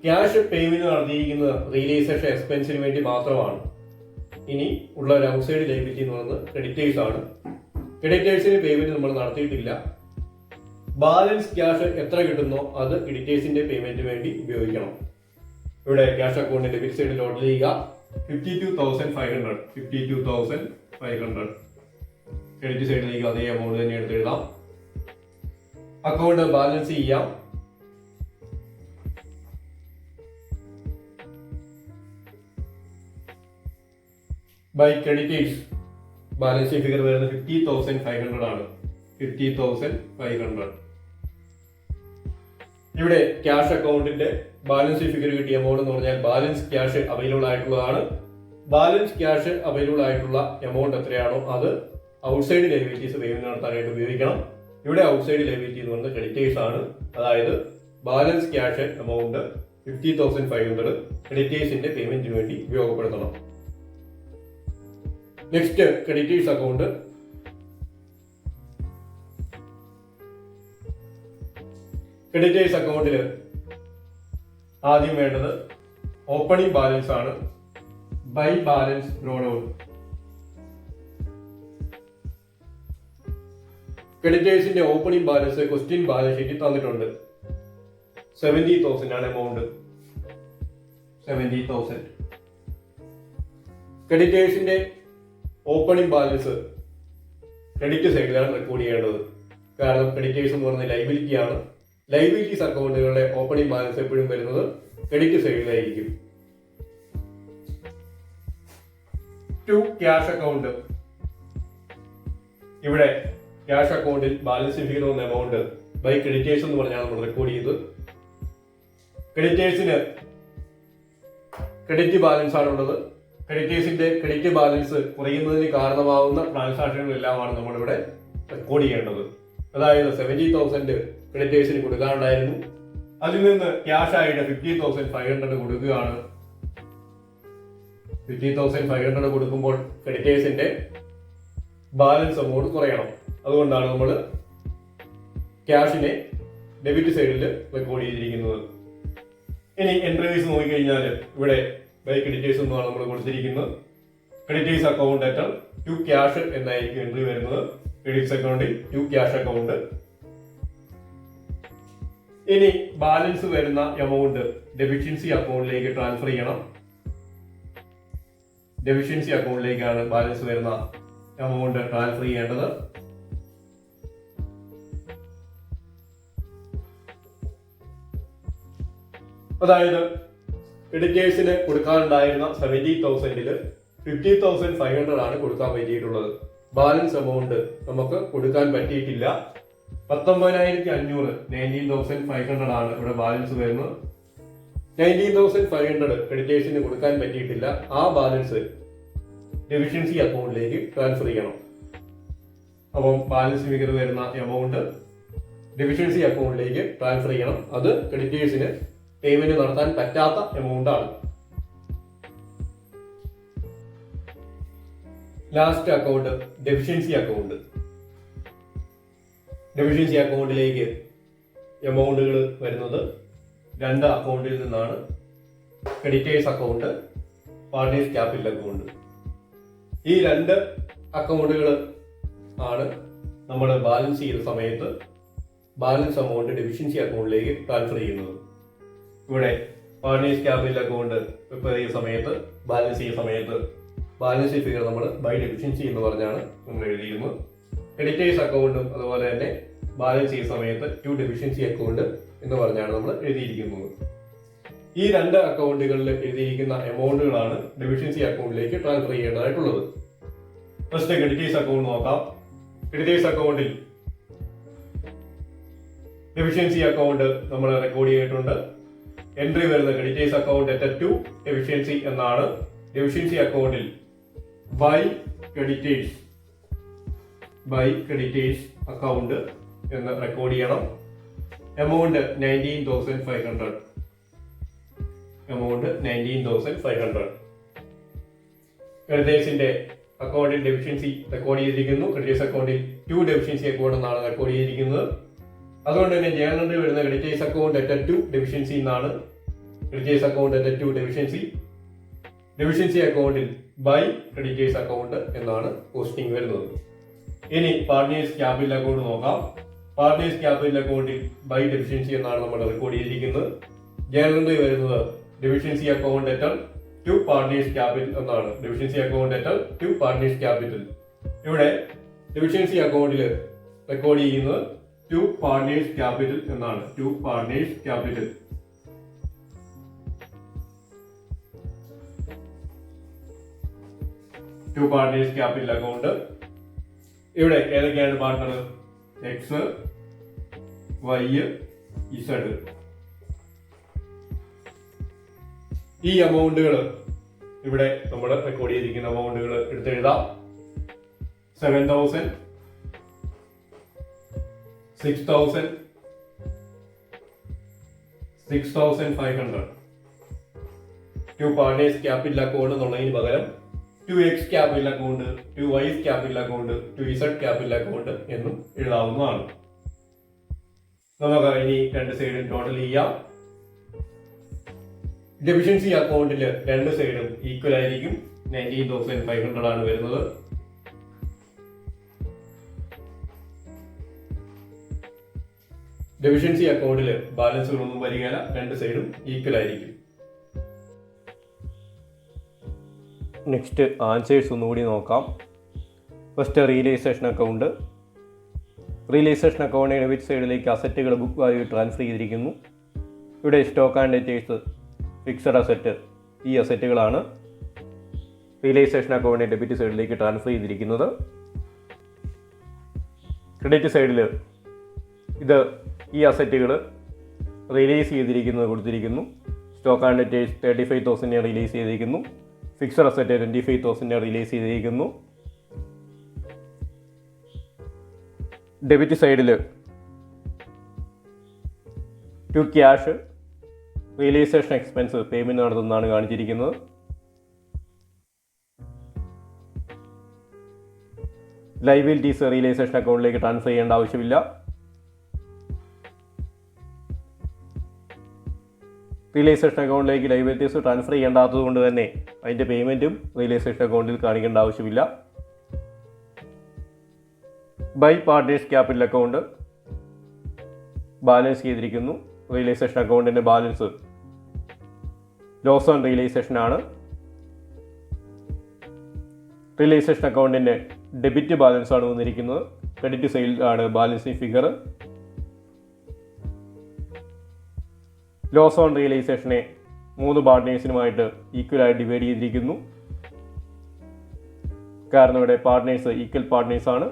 ക്യാഷ് പേയ്മെന്റ് നടത്തിയിരിക്കുന്നത് റിയലൈസേഷൻ എക്സ്പെൻസിന് വേണ്ടി മാത്രമാണ്. ഇനി ഉള്ള ഒരു ഔട്ട്സൈഡ് ലയബിലിറ്റി എന്ന് പറയുന്നത് ക്രെഡിറ്റേഴ്സ് ആണ്. ക്രെഡിറ്റേഴ്സിന് പേയ്മെന്റ് നമ്മൾ നടത്തിയിട്ടില്ല. ബാലൻസ് ക്യാഷ് എത്ര കിട്ടുന്നോ അത് ക്രെഡിറ്റേഴ്സിന്റെ പേയ്മെന്റിന് വേണ്ടി ഉപയോഗിക്കണം. ഇവിടെ ക്യാഷ് അക്കൗണ്ടിന്റെ ഡെബിറ്റ് സൈഡിൽ ടോട്ടൽ ചെയ്യുക 52,500. ക്രെഡിറ്റ് സൈഡിലേക്ക് അതേ എമൗണ്ട് തന്നെ എടുത്ത് എഴുതാം. അക്കൗണ്ട് ബാലൻസ് ചെയ്യാം. ബൈ ക്രെഡിറ്റേഴ്സ് ബാലൻസ് ഫിഗർ വരുന്നത് 50,500 ആണ്. 50,500. ഇവിടെ ക്യാഷ് അക്കൗണ്ടിന്റെ ബാലൻസ് ഫിഗർ കിട്ടിയ എമൗണ്ട് എന്ന് പറഞ്ഞാൽ ബാലൻസ് ക്യാഷ് അവൈലബിൾ ആയിട്ടുള്ളതാണ്. ബാലൻസ് ക്യാഷ് അവൈലബിൾ ആയിട്ടുള്ള എമൗണ്ട് എത്രയാണോ അത് ഔട്ട്സൈഡ് ലയബിലിറ്റീസ് പേയ്മെന്റ് നടത്താനായിട്ട് ഉപയോഗിക്കണം. ഇവിടെ ഔട്ട്സൈഡ് ലയബിലിറ്റി എന്ന് പറയുന്നത് ക്രെഡിറ്റേഴ്സ് ആണ്. അതായത് ബാലൻസ് ക്യാഷ് എമൗണ്ട് 50,500 ക്രെഡിറ്റേഴ്സിന്റെ പേയ്മെന്റിന് വേണ്ടി ഉപയോഗപ്പെടുത്തണം. Next creditors account. ക്രെഡിറ്റേഴ്സ് അക്കൗണ്ടിൽ ആദ്യം വേണ്ടത് ഓപ്പണിംഗ് ബാലൻസ് ആണ്. By balance draw down. ക്രെഡിറ്റേഴ്സിന്റെ ഓപ്പണിംഗ് ബാലൻസ് ക്വസ്റ്റ്യൻ ബാലൻസ് ഷീറ്റിൽ തന്നിട്ടുണ്ട്. 70,000 ആണ് എമൗണ്ട്. 70,000. ക്രെഡിറ്റേഴ്സിന്റെ ഓപ്പണിംഗ് ബാലൻസ് ക്രെഡിറ്റ് സൈഡിലാണ് റെക്കോർഡ് ചെയ്യേണ്ടത്. കാരണം ക്രെഡിറ്റേഴ്സ് എന്ന് പറയുന്നത് ലൈബിലിറ്റി ആണ്. ലൈബിലിറ്റീസ് അക്കൗണ്ടുകളുടെ ഓപ്പണിംഗ് ബാലൻസ് എപ്പോഴും വരുന്നത് ക്രെഡിറ്റ് സൈഡിലായിരിക്കും. To cash account. ഇവിടെ ക്യാഷ് അക്കൗണ്ടിൽ ബാലൻസ് ഫിഗർ വന്ന എമൗണ്ട് ബൈ ക്രെഡിറ്റേഴ്സ് എന്ന് പറഞ്ഞാൽ നമ്മൾ റെക്കോർഡ് ചെയ്ത് ക്രെഡിറ്റേഴ്സിന് ക്രെഡിറ്റ് ബാലൻസ് ആണുള്ളത്. ക്രെഡിറ്റേഴ്സിന്റെ ക്രെഡിറ്റ് ബാലൻസ് കുറയുന്നതിന് കാരണമാവുന്ന ട്രാൻസാക്ഷനുകളെല്ലാമാണ് നമ്മളിവിടെ റെക്കോർഡ് ചെയ്യേണ്ടത്. അതായത് 70,000 ക്രെഡിറ്റേഴ്സിന് കൊടുക്കാനുണ്ടായിരുന്നു. അതിൽ നിന്ന് ക്യാഷ് ആയിട്ട് 50,500 കൊടുക്കുകയാണ്. 50,500 കൊടുക്കുമ്പോൾ ക്രെഡിറ്റേഴ്സിന്റെ ബാലൻസ് എമൗണ്ട് കുറയണം. അതുകൊണ്ടാണ് നമ്മൾ ക്യാഷിനെ ഡെബിറ്റ് സൈഡിൽ റെക്കോർഡ് ചെയ്തിരിക്കുന്നത്. ഇനി എൻട്രീസ് നോക്കിക്കഴിഞ്ഞാൽ ഇവിടെ ബൈ ക്രെഡിറ്റേഴ്സ് എന്നാണ് നമ്മൾ കൊടുത്തിരിക്കുന്നത്. Creditors account at to cash എന്നായിരിക്കും എൻട്രി വരുന്നത്. ക്രെഡിറ്റ്സ് അക്കൗണ്ടിൽ ടു ക്യാഷ് അക്കൗണ്ട്. ഇനി ബാലൻസ് വരുന്ന എമൗണ്ട് ഡെഫിഷ്യൻസി അക്കൗണ്ടിലേക്ക് ട്രാൻസ്ഫർ ചെയ്യണം. ഡെഫിഷ്യൻസി അക്കൗണ്ടിലേക്കാണ് ബാലൻസ് വരുന്ന എമൗണ്ട് ട്രാൻസ്ഫർ ചെയ്യേണ്ടത്. അതായത് ക്രെഡിറ്റേഴ്സിന് കൊടുക്കാനുണ്ടായിരുന്ന 70,000 50,500 ആണ് കൊടുക്കാൻ പറ്റിയിട്ടുള്ളത്. ബാലൻസ് എമൗണ്ട് നമുക്ക് കൊടുക്കാൻ പറ്റിയിട്ടില്ല. 19,500 19,500 ആണ് ഇവിടെ ബാലൻസ് വരുന്നത്. 19,500 ക്രെഡിറ്റേഴ്സിന് കൊടുക്കാൻ പറ്റിയിട്ടില്ല. ആ ബാലൻസ് ഡെഫിഷ്യൻസി അക്കൗണ്ടിലേക്ക് ട്രാൻസ്ഫർ ചെയ്യണം. അപ്പം ബാലൻസ് ഫിഗർ വരുന്ന എമൗണ്ട് ഡെഫിഷ്യൻസി അക്കൗണ്ടിലേക്ക് ട്രാൻസ്ഫർ ചെയ്യണം. അത് ക്രെഡിറ്റേഴ്സിന് പേയ്മെന്റ് നടത്താൻ പറ്റാത്ത എമൗണ്ട് ആണ്. Last account deficiency account. Deficiency അക്കൗണ്ടിലേക്ക് എമൗണ്ടുകൾ വരുന്നത് രണ്ട് അക്കൗണ്ടിൽ നിന്നാണ്. Creditors account, partners capital account. ഈ രണ്ട് അക്കൗണ്ടുകൾ ആണ് നമ്മൾ ബാലൻസ് ചെയ്ത സമയത്ത് ബാലൻസ് എമൗണ്ട് ഡെഫിഷ്യൻസി അക്കൗണ്ടിലേക്ക് ട്രാൻസ്ഫർ ചെയ്യുന്നത്. ഇവിടെ പാർട്ട്നേഴ്സ് ക്യാപിറ്റൽ അക്കൗണ്ട് പ്രിപ്പയർ ചെയ്യുന്ന സമയത്ത് ബാലൻസ് ചെയ്യുന്ന സമയത്ത് ബാലൻസ് ഫിഗർ നമ്മൾ ബൈ ഡെഫിഷ്യൻസി എന്ന് പറഞ്ഞാണ് നമ്മൾ എഴുതിയിരുന്നത്. ക്രെഡിറ്റേഴ്സ് അക്കൗണ്ടും അതുപോലെ തന്നെ ബാലൻസ് ചെയ്യുന്ന സമയത്ത് ടു ഡെഫിഷ്യൻസി അക്കൗണ്ട് എന്ന് പറഞ്ഞാണ് നമ്മൾ എഴുതിയിരിക്കുന്നത്. ഈ രണ്ട് അക്കൗണ്ടുകളിൽ എഴുതിയിരിക്കുന്ന എമൗണ്ടുകളാണ് ഡെഫിഷ്യൻസി അക്കൗണ്ടിലേക്ക് ട്രാൻസ്ഫർ ചെയ്യേണ്ടതായിട്ടുള്ളത്. ഫസ്റ്റ് ക്രെഡിറ്റേഴ്സ് അക്കൗണ്ട് നോക്കാം. ക്രെഡിറ്റേഴ്സ് അക്കൗണ്ടിൽ ഡെഫിഷ്യൻസി അക്കൗണ്ട് നമ്മൾ റെക്കോർഡ് ചെയ്തിട്ടുണ്ട്. എൻട്രി വരുന്ന creditors account at to deficiency എന്നാണ്. ഡെഫിഷ്യൻസി അക്കൗണ്ടിൽ ബൈ ക്രെഡിറ്റേഴ്സ് അക്കൗണ്ട് എന്ന് റെക്കോർഡ് ചെയ്യണം. എമൗണ്ട് 19,500. ക്രെഡിറ്റേഴ്സിന്റെ അക്കൗണ്ടിൽ ഡെഫിഷ്യൻസി റെക്കോർഡ് ചെയ്തിരിക്കുന്നു. ക്രെഡിറ്റേഴ്സ് അക്കൗണ്ടിൽ ടു ഡെഫിഷ്യൻസി അക്കൗണ്ട് എന്നാണ് റെക്കോർഡ് ചെയ്തിരിക്കുന്നത്. അതുകൊണ്ട് തന്നെ ജേണൽ എൻട്രി വരുന്ന creditors account at to deficiency എന്നാണ്. Creditors account at to deficiency അക്കൗണ്ടിൽ ബൈ ക്രെഡിറ്റേഴ്സ് അക്കൗണ്ട് എന്നാണ് പോസ്റ്റിംഗ് വരുന്നത്. ഇനി പാർട്ട്നേഴ്സ് ക്യാപിറ്റൽ അക്കൗണ്ട് നോക്കാം. പാർട്ട്നേഴ്സ് ക്യാപിറ്റൽ അക്കൗണ്ടിൽ ബൈ ഡെഫിഷ്യൻസി എന്നാണ് നമ്മൾ റെക്കോർഡ് ചെയ്തിരിക്കുന്നത്. ജേണൽ എൻട്രി വരുന്നത് deficiency account at to partners capital എന്നാണ്. Deficiency account at to partners capital. ഇവിടെ ഡെഫിഷ്യൻസി അക്കൗണ്ടിൽ റെക്കോർഡ് ചെയ്യുന്നത് ടു പാർട്ട്നേഴ്സ് ക്യാപിറ്റൽ എന്നാണ്. To partners capital account. ഇവിടെ ഏതൊക്കെയാണ് പാർട്ട്ണർ? X, Y, Z. ഈ എമൗണ്ടുകൾ ഇവിടെ നമ്മൾ റെക്കോർഡ് ചെയ്തിരിക്കുന്ന എമൗണ്ടുകൾ എടുത്തെഴുതാം. 7,000, 6,000, 6,500. ടു പാർട്ട്നേഴ്സ് ക്യാപിറ്റൽ അക്കൗണ്ട് എന്നുള്ളതിന് പകരം 2x capital account, 2y capital account, 2z capital account എന്നും എഴുതാവുന്നതാണ്. നമുക്ക് ഇനി രണ്ട് സൈഡും ടോട്ടൽ ചെയ്യാം. ഡെഫിഷ്യൻസി അക്കൗണ്ടിൽ രണ്ട് സൈഡും ഈക്വൽ ആയിരിക്കും. 19,500 ആണ് വരുന്നത്. ഡെഫിഷ്യൻസി അക്കൗണ്ടിൽ ബാലൻസുകളൊന്നും വരികയില്ല. രണ്ട് സൈഡും ഈക്വൽ ആയിരിക്കും. നെക്സ്റ്റ് ആൻസേഴ്സ് ഒന്നുകൂടി നോക്കാം. First realisation account. Realisation account debit സൈഡിലേക്ക് അസറ്റുകൾ ബുക്ക് വാല്യൂ ട്രാൻസ്ഫർ ചെയ്തിരിക്കുന്നു. ഇവിടെ stock and debtors, fixed asset, ഈ അസറ്റുകളാണ് റിയലൈസേഷൻ അക്കൗണ്ട് ഡെബിറ്റ് സൈഡിലേക്ക് ട്രാൻസ്ഫർ ചെയ്തിരിക്കുന്നത്. ക്രെഡിറ്റ് സൈഡിൽ ഇത് ഈ അസറ്റുകൾ റിലീസ് ചെയ്തിരിക്കുന്നത് കൊടുത്തിരിക്കുന്നു. സ്റ്റോക്ക് ആൻഡ് ഡേറ്റേഴ്സ് 35,000 റിലീസ് ചെയ്തിരിക്കുന്നു. ഫിക്സഡ് അസറ്റ് 25,000 റിലീസ് ചെയ്തിരിക്കുന്നു. ഡെബിറ്റ് സൈഡിൽ to cash realisation expense payment നടത്തുന്നതാണ് കാണിച്ചിരിക്കുന്നത്. ലൈബിലിറ്റീസ് റിയലൈസേഷൻ അക്കൗണ്ടിലേക്ക് ട്രാൻസ്ഫർ ചെയ്യേണ്ട ആവശ്യമില്ല. റിയലൈസേഷൻ അക്കൗണ്ടിലേക്ക് ലൈബിലിറ്റീസ് ട്രാൻസ്ഫർ ചെയ്യേണ്ടാത്തത് കൊണ്ട് തന്നെ അതിൻ്റെ പേയ്മെൻറ്റും റിയലൈസേഷൻ അക്കൗണ്ടിൽ കാണിക്കേണ്ട ആവശ്യമില്ല. By partners capital account balance ചെയ്തിരിക്കുന്നു. റിയലൈസേഷൻ അക്കൗണ്ടിൻ്റെ ബാലൻസ് ലോസ് ഓൺ റിയലൈസേഷൻ ആണ്. റിയലൈസേഷൻ അക്കൗണ്ടിൻ്റെ ഡെബിറ്റ് ബാലൻസ് ആണ് വന്നിരിക്കുന്നത്. ക്രെഡിറ്റ് സൈഡിലാണ് ബാലൻസിങ് ഫിഗർ. ലോസ് ഓൺ റിയലൈസേഷനെ 3 പാർട്ട്നേഴ്സിനുമായിട്ട് ഈക്വലായി ഡിവൈഡ് ചെയ്തിരിക്കുന്നു. കാരണം ഇവിടെ പാർട്ട്നേഴ്സ് ഈക്വൽ പാർട്ട്നേഴ്സാണ്.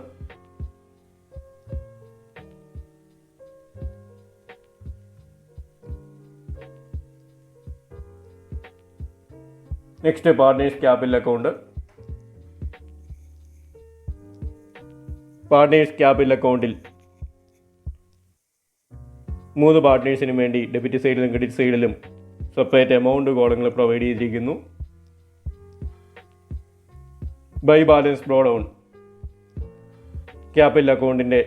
Next partners capital account. Partners capital അക്കൗണ്ടിൽ 3 പാർട്ട്നേഴ്സിനും വേണ്ടി ഡെബിറ്റ് സൈഡിലും ക്രെഡിറ്റ് സൈഡിലും സെപ്പറേറ്റ് എമൗണ്ട് കോളങ്ങൾ പ്രൊവൈഡ് ചെയ്തിരിക്കുന്നു. By balance brought down capital അക്കൗണ്ടിൻ്റെ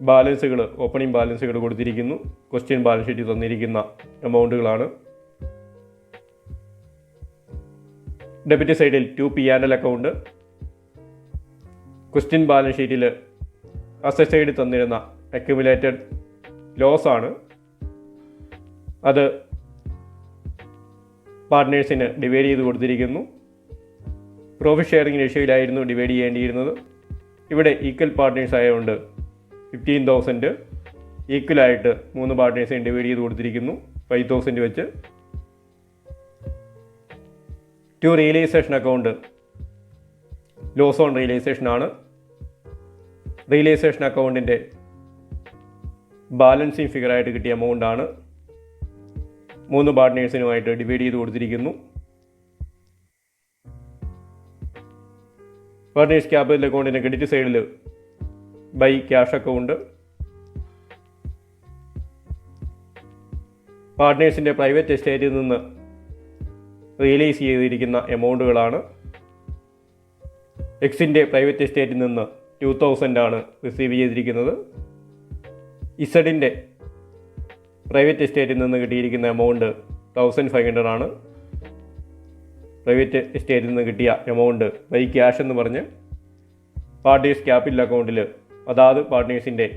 ബാലൻസുകൾ, ഓപ്പണിംഗ് ബാലൻസുകൾ കൊടുത്തിരിക്കുന്നു. ക്വസ്റ്റ്യൻ ബാലൻസ് ഷീറ്റിൽ തന്നിരിക്കുന്ന എമൗണ്ടുകളാണ്. ഡെബിറ്റ് സൈഡിൽ 2 P&L അക്കൗണ്ട്. ക്വസ്റ്റ്യൻ ബാലൻസ് ഷീറ്റിൽ അസറ്റ് സൈഡിൽ തന്നിരുന്ന അക്യുമുലേറ്റഡ് ലോസ് ആണ്. അത് പാർട്ട്നേഴ്സിന് ഡിവൈഡ് ചെയ്ത് കൊടുത്തിരിക്കുന്നു. പ്രോഫിറ്റ് ഷെയറിംഗ് റേഷ്യോയിലായിരുന്നു ഡിവൈഡ് ചെയ്യേണ്ടിയിരുന്നത്. ഇവിടെ ഈക്വൽ പാർട്ട്നേഴ്സ് ആയതുകൊണ്ട് 15,000 ഈക്വലായിട്ട് 3 പാർട്ട്നേഴ്സിന് ഡിവൈഡ് ചെയ്ത് കൊടുത്തിരിക്കുന്നു. 5,000 വെച്ച്. To realisation account loss on realisation ആണ്. റിയലൈസേഷൻ അക്കൗണ്ടിൻ്റെ ബാലൻസിങ് ഫിഗറായിട്ട് കിട്ടിയ എമൗണ്ടാണ് 3 പാർട്ട്നേഴ്സിനുമായിട്ട് ഡിവൈഡ് ചെയ്ത് കൊടുത്തിരിക്കുന്നു. പാർട്ട്നേഴ്സ് ക്യാപിറ്റൽ അക്കൗണ്ടിൻ്റെ ക്രെഡിറ്റ് സൈഡിൽ ബൈ ക്യാഷ് അക്കൗണ്ട്. പാർട്ട്നേഴ്സിൻ്റെ പ്രൈവറ്റ് എസ്റ്റേറ്റിൽ നിന്ന് റിയലൈസ് ചെയ്തിരിക്കുന്ന എമൗണ്ടുകളാണ്. എക്സിൻ്റെ പ്രൈവറ്റ് എസ്റ്റേറ്റിൽ നിന്ന് 2,000 ആണ് റിസീവ് ചെയ്തിരിക്കുന്നത്. ഇസഡിൻ്റെ പ്രൈവറ്റ് എസ്റ്റേറ്റിൽ നിന്ന് കിട്ടിയിരിക്കുന്ന എമൗണ്ട് 1,500 ആണ്. പ്രൈവറ്റ് എസ്റ്റേറ്റിൽ നിന്ന് കിട്ടിയ എമൗണ്ട് ബൈ ക്യാഷ് എന്ന് പറഞ്ഞ് പാർട്ട്നേഴ്സ് ക്യാപിറ്റൽ അക്കൗണ്ടിൽ അതാത് പാർട്ട്നേഴ്സിൻ്റെ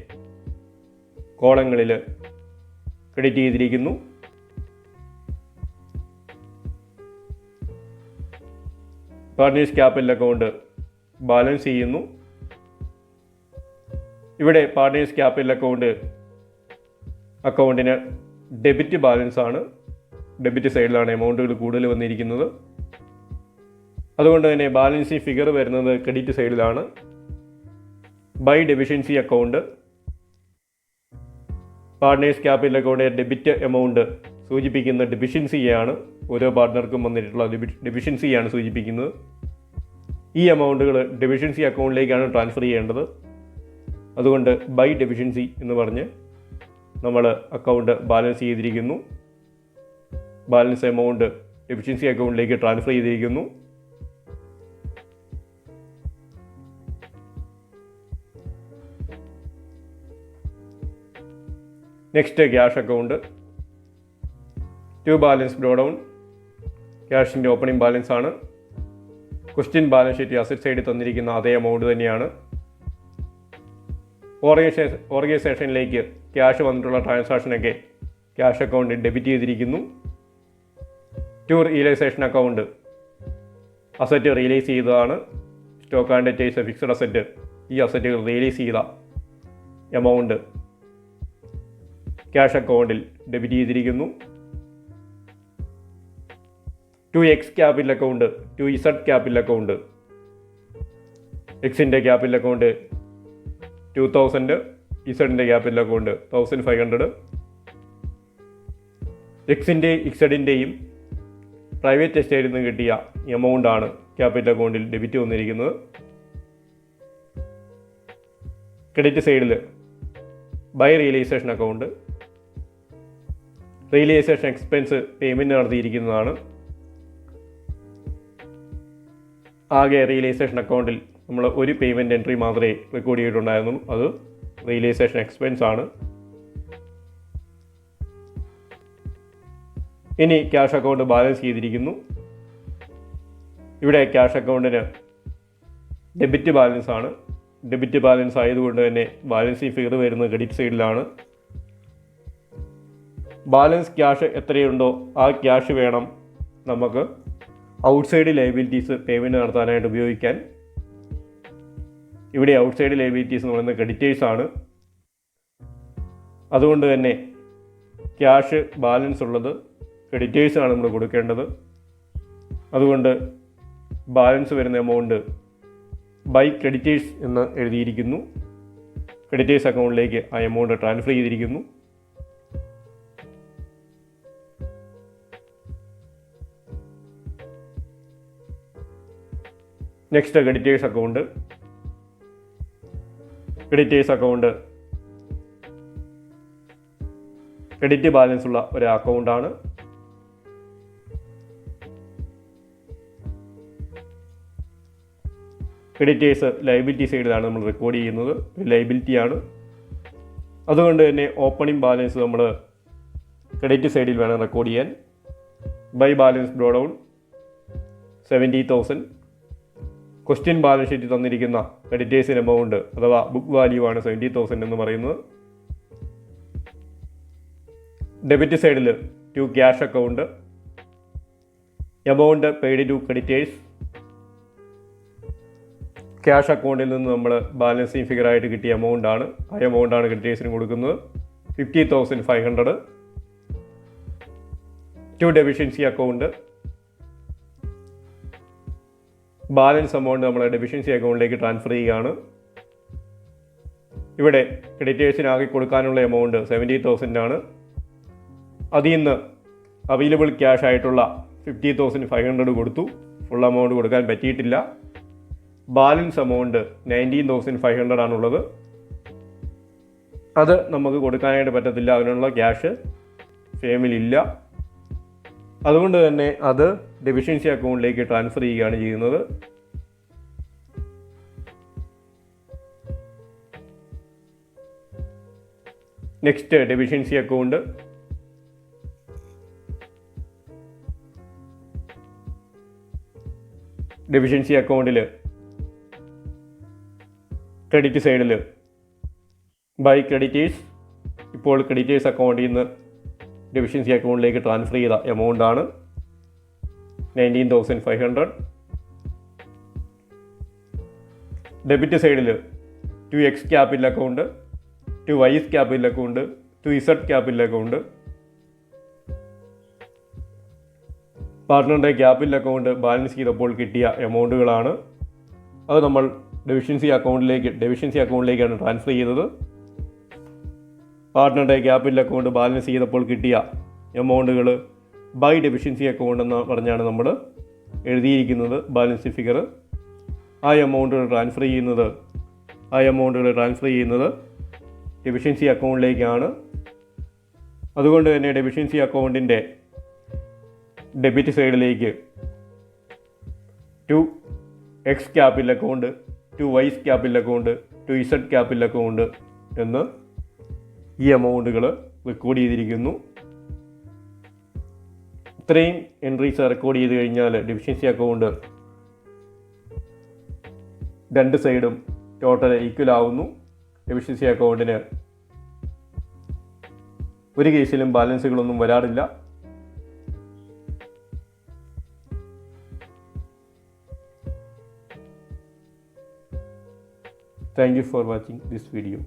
കോളങ്ങളിൽ ക്രെഡിറ്റ് ചെയ്തിരിക്കുന്നു. പാർട്ട്നേഴ്സ് ക്യാപിറ്റൽ അക്കൗണ്ട് ബാലൻസ് ചെയ്യുന്നു. ഇവിടെ പാർട്ട്നേഴ്സ് ക്യാപിറ്റൽ അക്കൗണ്ടിന് ഡെബിറ്റ് ബാലൻസ് ആണ്. ഡെബിറ്റ് സൈഡിലാണ് എമൗണ്ടുകൾ കൂടുതൽ വന്നിരിക്കുന്നത്. അതുകൊണ്ട് തന്നെ ബാലൻസിങ് ഫിഗർ വരുന്നത് ക്രെഡിറ്റ് സൈഡിലാണ്. By deficiency account. Partners capital അക്കൗണ്ടിൻ്റെ ഡെബിറ്റ് എമൗണ്ട് സൂചിപ്പിക്കുന്ന ഡെഫിഷ്യൻസിയാണ്. ഓരോ പാർട്ട്ണർക്കും വന്നിട്ടുള്ള ഡെഫിഷ്യൻസിയാണ് സൂചിപ്പിക്കുന്നത്. ഈ എമൗണ്ടുകൾ ഡെഫിഷ്യൻസി അക്കൗണ്ടിലേക്കാണ് ട്രാൻസ്ഫർ ചെയ്യേണ്ടത്. അതുകൊണ്ട് ബൈ ഡെഫിഷ്യൻസി എന്ന് പറഞ്ഞ് നമ്മൾ അക്കൗണ്ട് ബാലൻസ് ചെയ്തിരിക്കുന്നു. ബാലൻസ് എമൗണ്ട് ഡെഫിഷ്യൻസി അക്കൗണ്ടിലേക്ക് ട്രാൻസ്ഫർ ചെയ്തിരിക്കുന്നു. Next cash account. To balance brought down ക്യാഷിൻ്റെ ഓപ്പണിംഗ് ബാലൻസ് ആണ്. ക്വസ്റ്റ്യൻ ബാലൻസ് ഷീറ്റ് അസറ്റ് സൈഡിൽ തന്നിരിക്കുന്ന അതേ എമൗണ്ട് തന്നെയാണ്. ഓർഗനൈസേഷനിലേക്ക് ക്യാഷ് വന്നിട്ടുള്ള ട്രാൻസാക്ഷനൊക്കെ ക്യാഷ് അക്കൗണ്ടിൽ ഡെബിറ്റ് ചെയ്തിരിക്കുന്നു. To realisation account asset realise ചെയ്തതാണ്. Stock and debtors fixed asset, ഈ അസറ്റുകൾ റിയലൈസ് ചെയ്ത എമൗണ്ട് ക്യാഷ് അക്കൗണ്ടിൽ ഡെബിറ്റ് ചെയ്തിരിക്കുന്നു. To X capital account, to Z capital account. എക്സിൻ്റെ ക്യാപിറ്റൽ അക്കൗണ്ട് 2,000, ഇസഡിൻ്റെ ക്യാപിറ്റൽ അക്കൗണ്ട് 1,500. എക്സിൻ്റെയും ഇസഡിൻ്റെയും പ്രൈവറ്റ് എസ്റ്റേറ്റിൽ നിന്ന് കിട്ടിയ എമൗണ്ടാണ് ക്യാപിറ്റൽ അക്കൗണ്ടിൽ ഡെബിറ്റ് വന്നിരിക്കുന്നത്. ക്രെഡിറ്റ് സൈഡിൽ by realization account, realization expense payment നടത്തിയിരിക്കുന്നതാണ്. ആകെ റിയലൈസേഷൻ അക്കൗണ്ടിൽ നമ്മൾ ഒരു പേയ്മെൻറ്റ് എൻട്രി മാത്രമേ റെക്കോർഡ് ചെയ്തിട്ടുണ്ടായിരുന്നുള്ളൂ. അത് റിയലൈസേഷൻ എക്സ്പെൻസ് ആണ്. ഇനി ക്യാഷ് അക്കൗണ്ട് ബാലൻസ് ചെയ്തിരിക്കുന്നു. ഇവിടെ ക്യാഷ് അക്കൗണ്ടിന് ഡെബിറ്റ് ബാലൻസ് ആണ്. ഡെബിറ്റ് ബാലൻസ് ആയതുകൊണ്ട് തന്നെ ബാലൻസിങ് ഫിഗർ വരുന്നത് ക്രെഡിറ്റ് സൈഡിലാണ്. ബാലൻസ് ക്യാഷ് എത്രയുണ്ടോ ആ ക്യാഷ് വേണം നമുക്ക് ഔട്ട്സൈഡ് ലയബിലിറ്റീസ് പേയ്മെൻറ്റ് നടത്താനായിട്ട് ഉപയോഗിക്കാൻ. ഇവിടെ ഔട്ട്സൈഡ് ലയബിലിറ്റീസ് എന്ന് പറയുന്നത് ക്രെഡിറ്റേഴ്സ് ആണ്. അതുകൊണ്ട് തന്നെ ക്യാഷ് ബാലൻസ് ഉള്ളത് ക്രെഡിറ്റേഴ്സാണ് നമ്മൾ കൊടുക്കേണ്ടത്. അതുകൊണ്ട് ബാലൻസ് വരുന്ന എമൗണ്ട് ബൈ ക്രെഡിറ്റേഴ്സ് എന്ന് എഴുതിയിരിക്കുന്നു. ക്രെഡിറ്റേഴ്സ് അക്കൗണ്ടിലേക്ക് ആ എമൗണ്ട് ട്രാൻസ്ഫർ ചെയ്തിരിക്കുന്നു. Next creditors account. Creditors account credit balance ഉള്ള ഒരു അക്കൗണ്ടാണ്. ക്രെഡിറ്റേഴ്സ് ലയബിലിറ്റി സൈഡിലാണ് നമ്മൾ റെക്കോർഡ് ചെയ്യുന്നത്. ലയബിലിറ്റിയാണ്. അതുകൊണ്ട് തന്നെ ഓപ്പണിംഗ് ബാലൻസ് നമ്മൾ ക്രെഡിറ്റ് സൈഡിൽ വേണം റെക്കോർഡ് ചെയ്യാൻ. By balance draw down 70,000. Question balance ഷീറ്റിൽ തന്നിരിക്കുന്ന ക്രെഡിറ്റേഴ്സിന് എമൗണ്ട് അഥവാ ബുക്ക് വാല്യൂ ആണ് 70,000 എന്ന് പറയുന്നത്. ഡെബിറ്റ് സൈഡിൽ to cash account, amount paid to creditors. Cash അക്കൗണ്ടിൽ നിന്ന് നമ്മൾ ബാലൻസിങ് ഫിഗറായിട്ട് കിട്ടിയ എമൗണ്ടാണ്. ആ എമൗണ്ടാണ് ക്രെഡിറ്റേഴ്സിന് കൊടുക്കുന്നത് 50,500. To deficiency account, balance amount നമ്മൾ ഡെഫിഷ്യൻസി അക്കൗണ്ടിലേക്ക് ട്രാൻസ്ഫർ ചെയ്യുകയാണ്. ഇവിടെ ക്രെഡിറ്റേഴ്സിനാകെ കൊടുക്കാനുള്ള എമൗണ്ട് 70,000 ആണ്. അതിൽ നിന്ന് അവൈലബിൾ ക്യാഷ് ആയിട്ടുള്ള 50,500 കൊടുത്തു. ഫുൾ എമൗണ്ട് കൊടുക്കാൻ പറ്റിയിട്ടില്ല. ബാലൻസ് എമൗണ്ട് 19,500 ആണുള്ളത്. അത് നമുക്ക് കൊടുക്കാനായിട്ട് പറ്റത്തില്ല. അതിനുള്ള ക്യാഷ് ഫേമിലില്ല. അതുകൊണ്ട് തന്നെ അത് ഡെഫിഷ്യൻസി അക്കൗണ്ടിലേക്ക് ട്രാൻസ്ഫർ ചെയ്യുകയാണ് ചെയ്യുന്നത്. Next deficiency account. ഡെഫിഷ്യൻസി അക്കൗണ്ടിൽ ക്രെഡിറ്റ് സൈഡിൽ ബൈ ക്രെഡിറ്റേഴ്സ്, ഇപ്പോൾ ക്രെഡിറ്റേഴ്സ് അക്കൗണ്ടിൽ നിന്ന് ഡെഫിഷ്യൻസി അക്കൗണ്ടിലേക്ക് ട്രാൻസ്ഫർ ചെയ്ത എമൗണ്ടാണ് 19,500. ഡെബിറ്റ് സൈഡിൽ to X capital account, to Y's capital account, to Z capital account. പാർട്ട്ണറുടെ ക്യാപിറ്റൽ അക്കൗണ്ട് ബാലൻസ് ചെയ്തപ്പോൾ കിട്ടിയ എമൗണ്ടുകളാണ്. അത് നമ്മൾ ഡെഫിഷ്യൻസി അക്കൗണ്ടിലേക്കാണ് ട്രാൻസ്ഫർ ചെയ്തത്. പാർട്ട്ണറുടെ ക്യാപിറ്റൽ അക്കൗണ്ട് ബാലൻസ് ചെയ്തപ്പോൾ കിട്ടിയ എമൗണ്ടുകൾ ബൈ ഡെഫിഷ്യൻസി അക്കൗണ്ട് എന്ന് പറഞ്ഞാണ് നമ്മൾ എഴുതിയിരിക്കുന്നത് ബാലൻസ് ഫിഗർ. ആ എമൗണ്ടുകൾ ട്രാൻസ്ഫർ ചെയ്യുന്നത് ഡെഫിഷ്യൻസി അക്കൗണ്ടിലേക്കാണ്. അതുകൊണ്ട് തന്നെ ഡെഫിഷ്യൻസി അക്കൗണ്ടിൻ്റെ ഡെബിറ്റ് സൈഡിലേക്ക് to X capital account, to Y's capital account, to Z capital account എന്ന് ഈ എമൗണ്ടുകൾ റെക്കോർഡ് ചെയ്തിരിക്കുന്നു. ഇത്രയും എൻട്രീസ് റെക്കോർഡ് ചെയ്ത് കഴിഞ്ഞാൽ ഡെഫിഷ്യൻസി അക്കൗണ്ട് രണ്ട് സൈഡും ടോട്ടൽ ഈക്വൽ ആവുന്നു. ഡെഫിഷ്യൻസി അക്കൗണ്ടിന് ഒരു കേസിലും ബാലൻസുകളൊന്നും വരാറില്ല. Thank you for watching this video.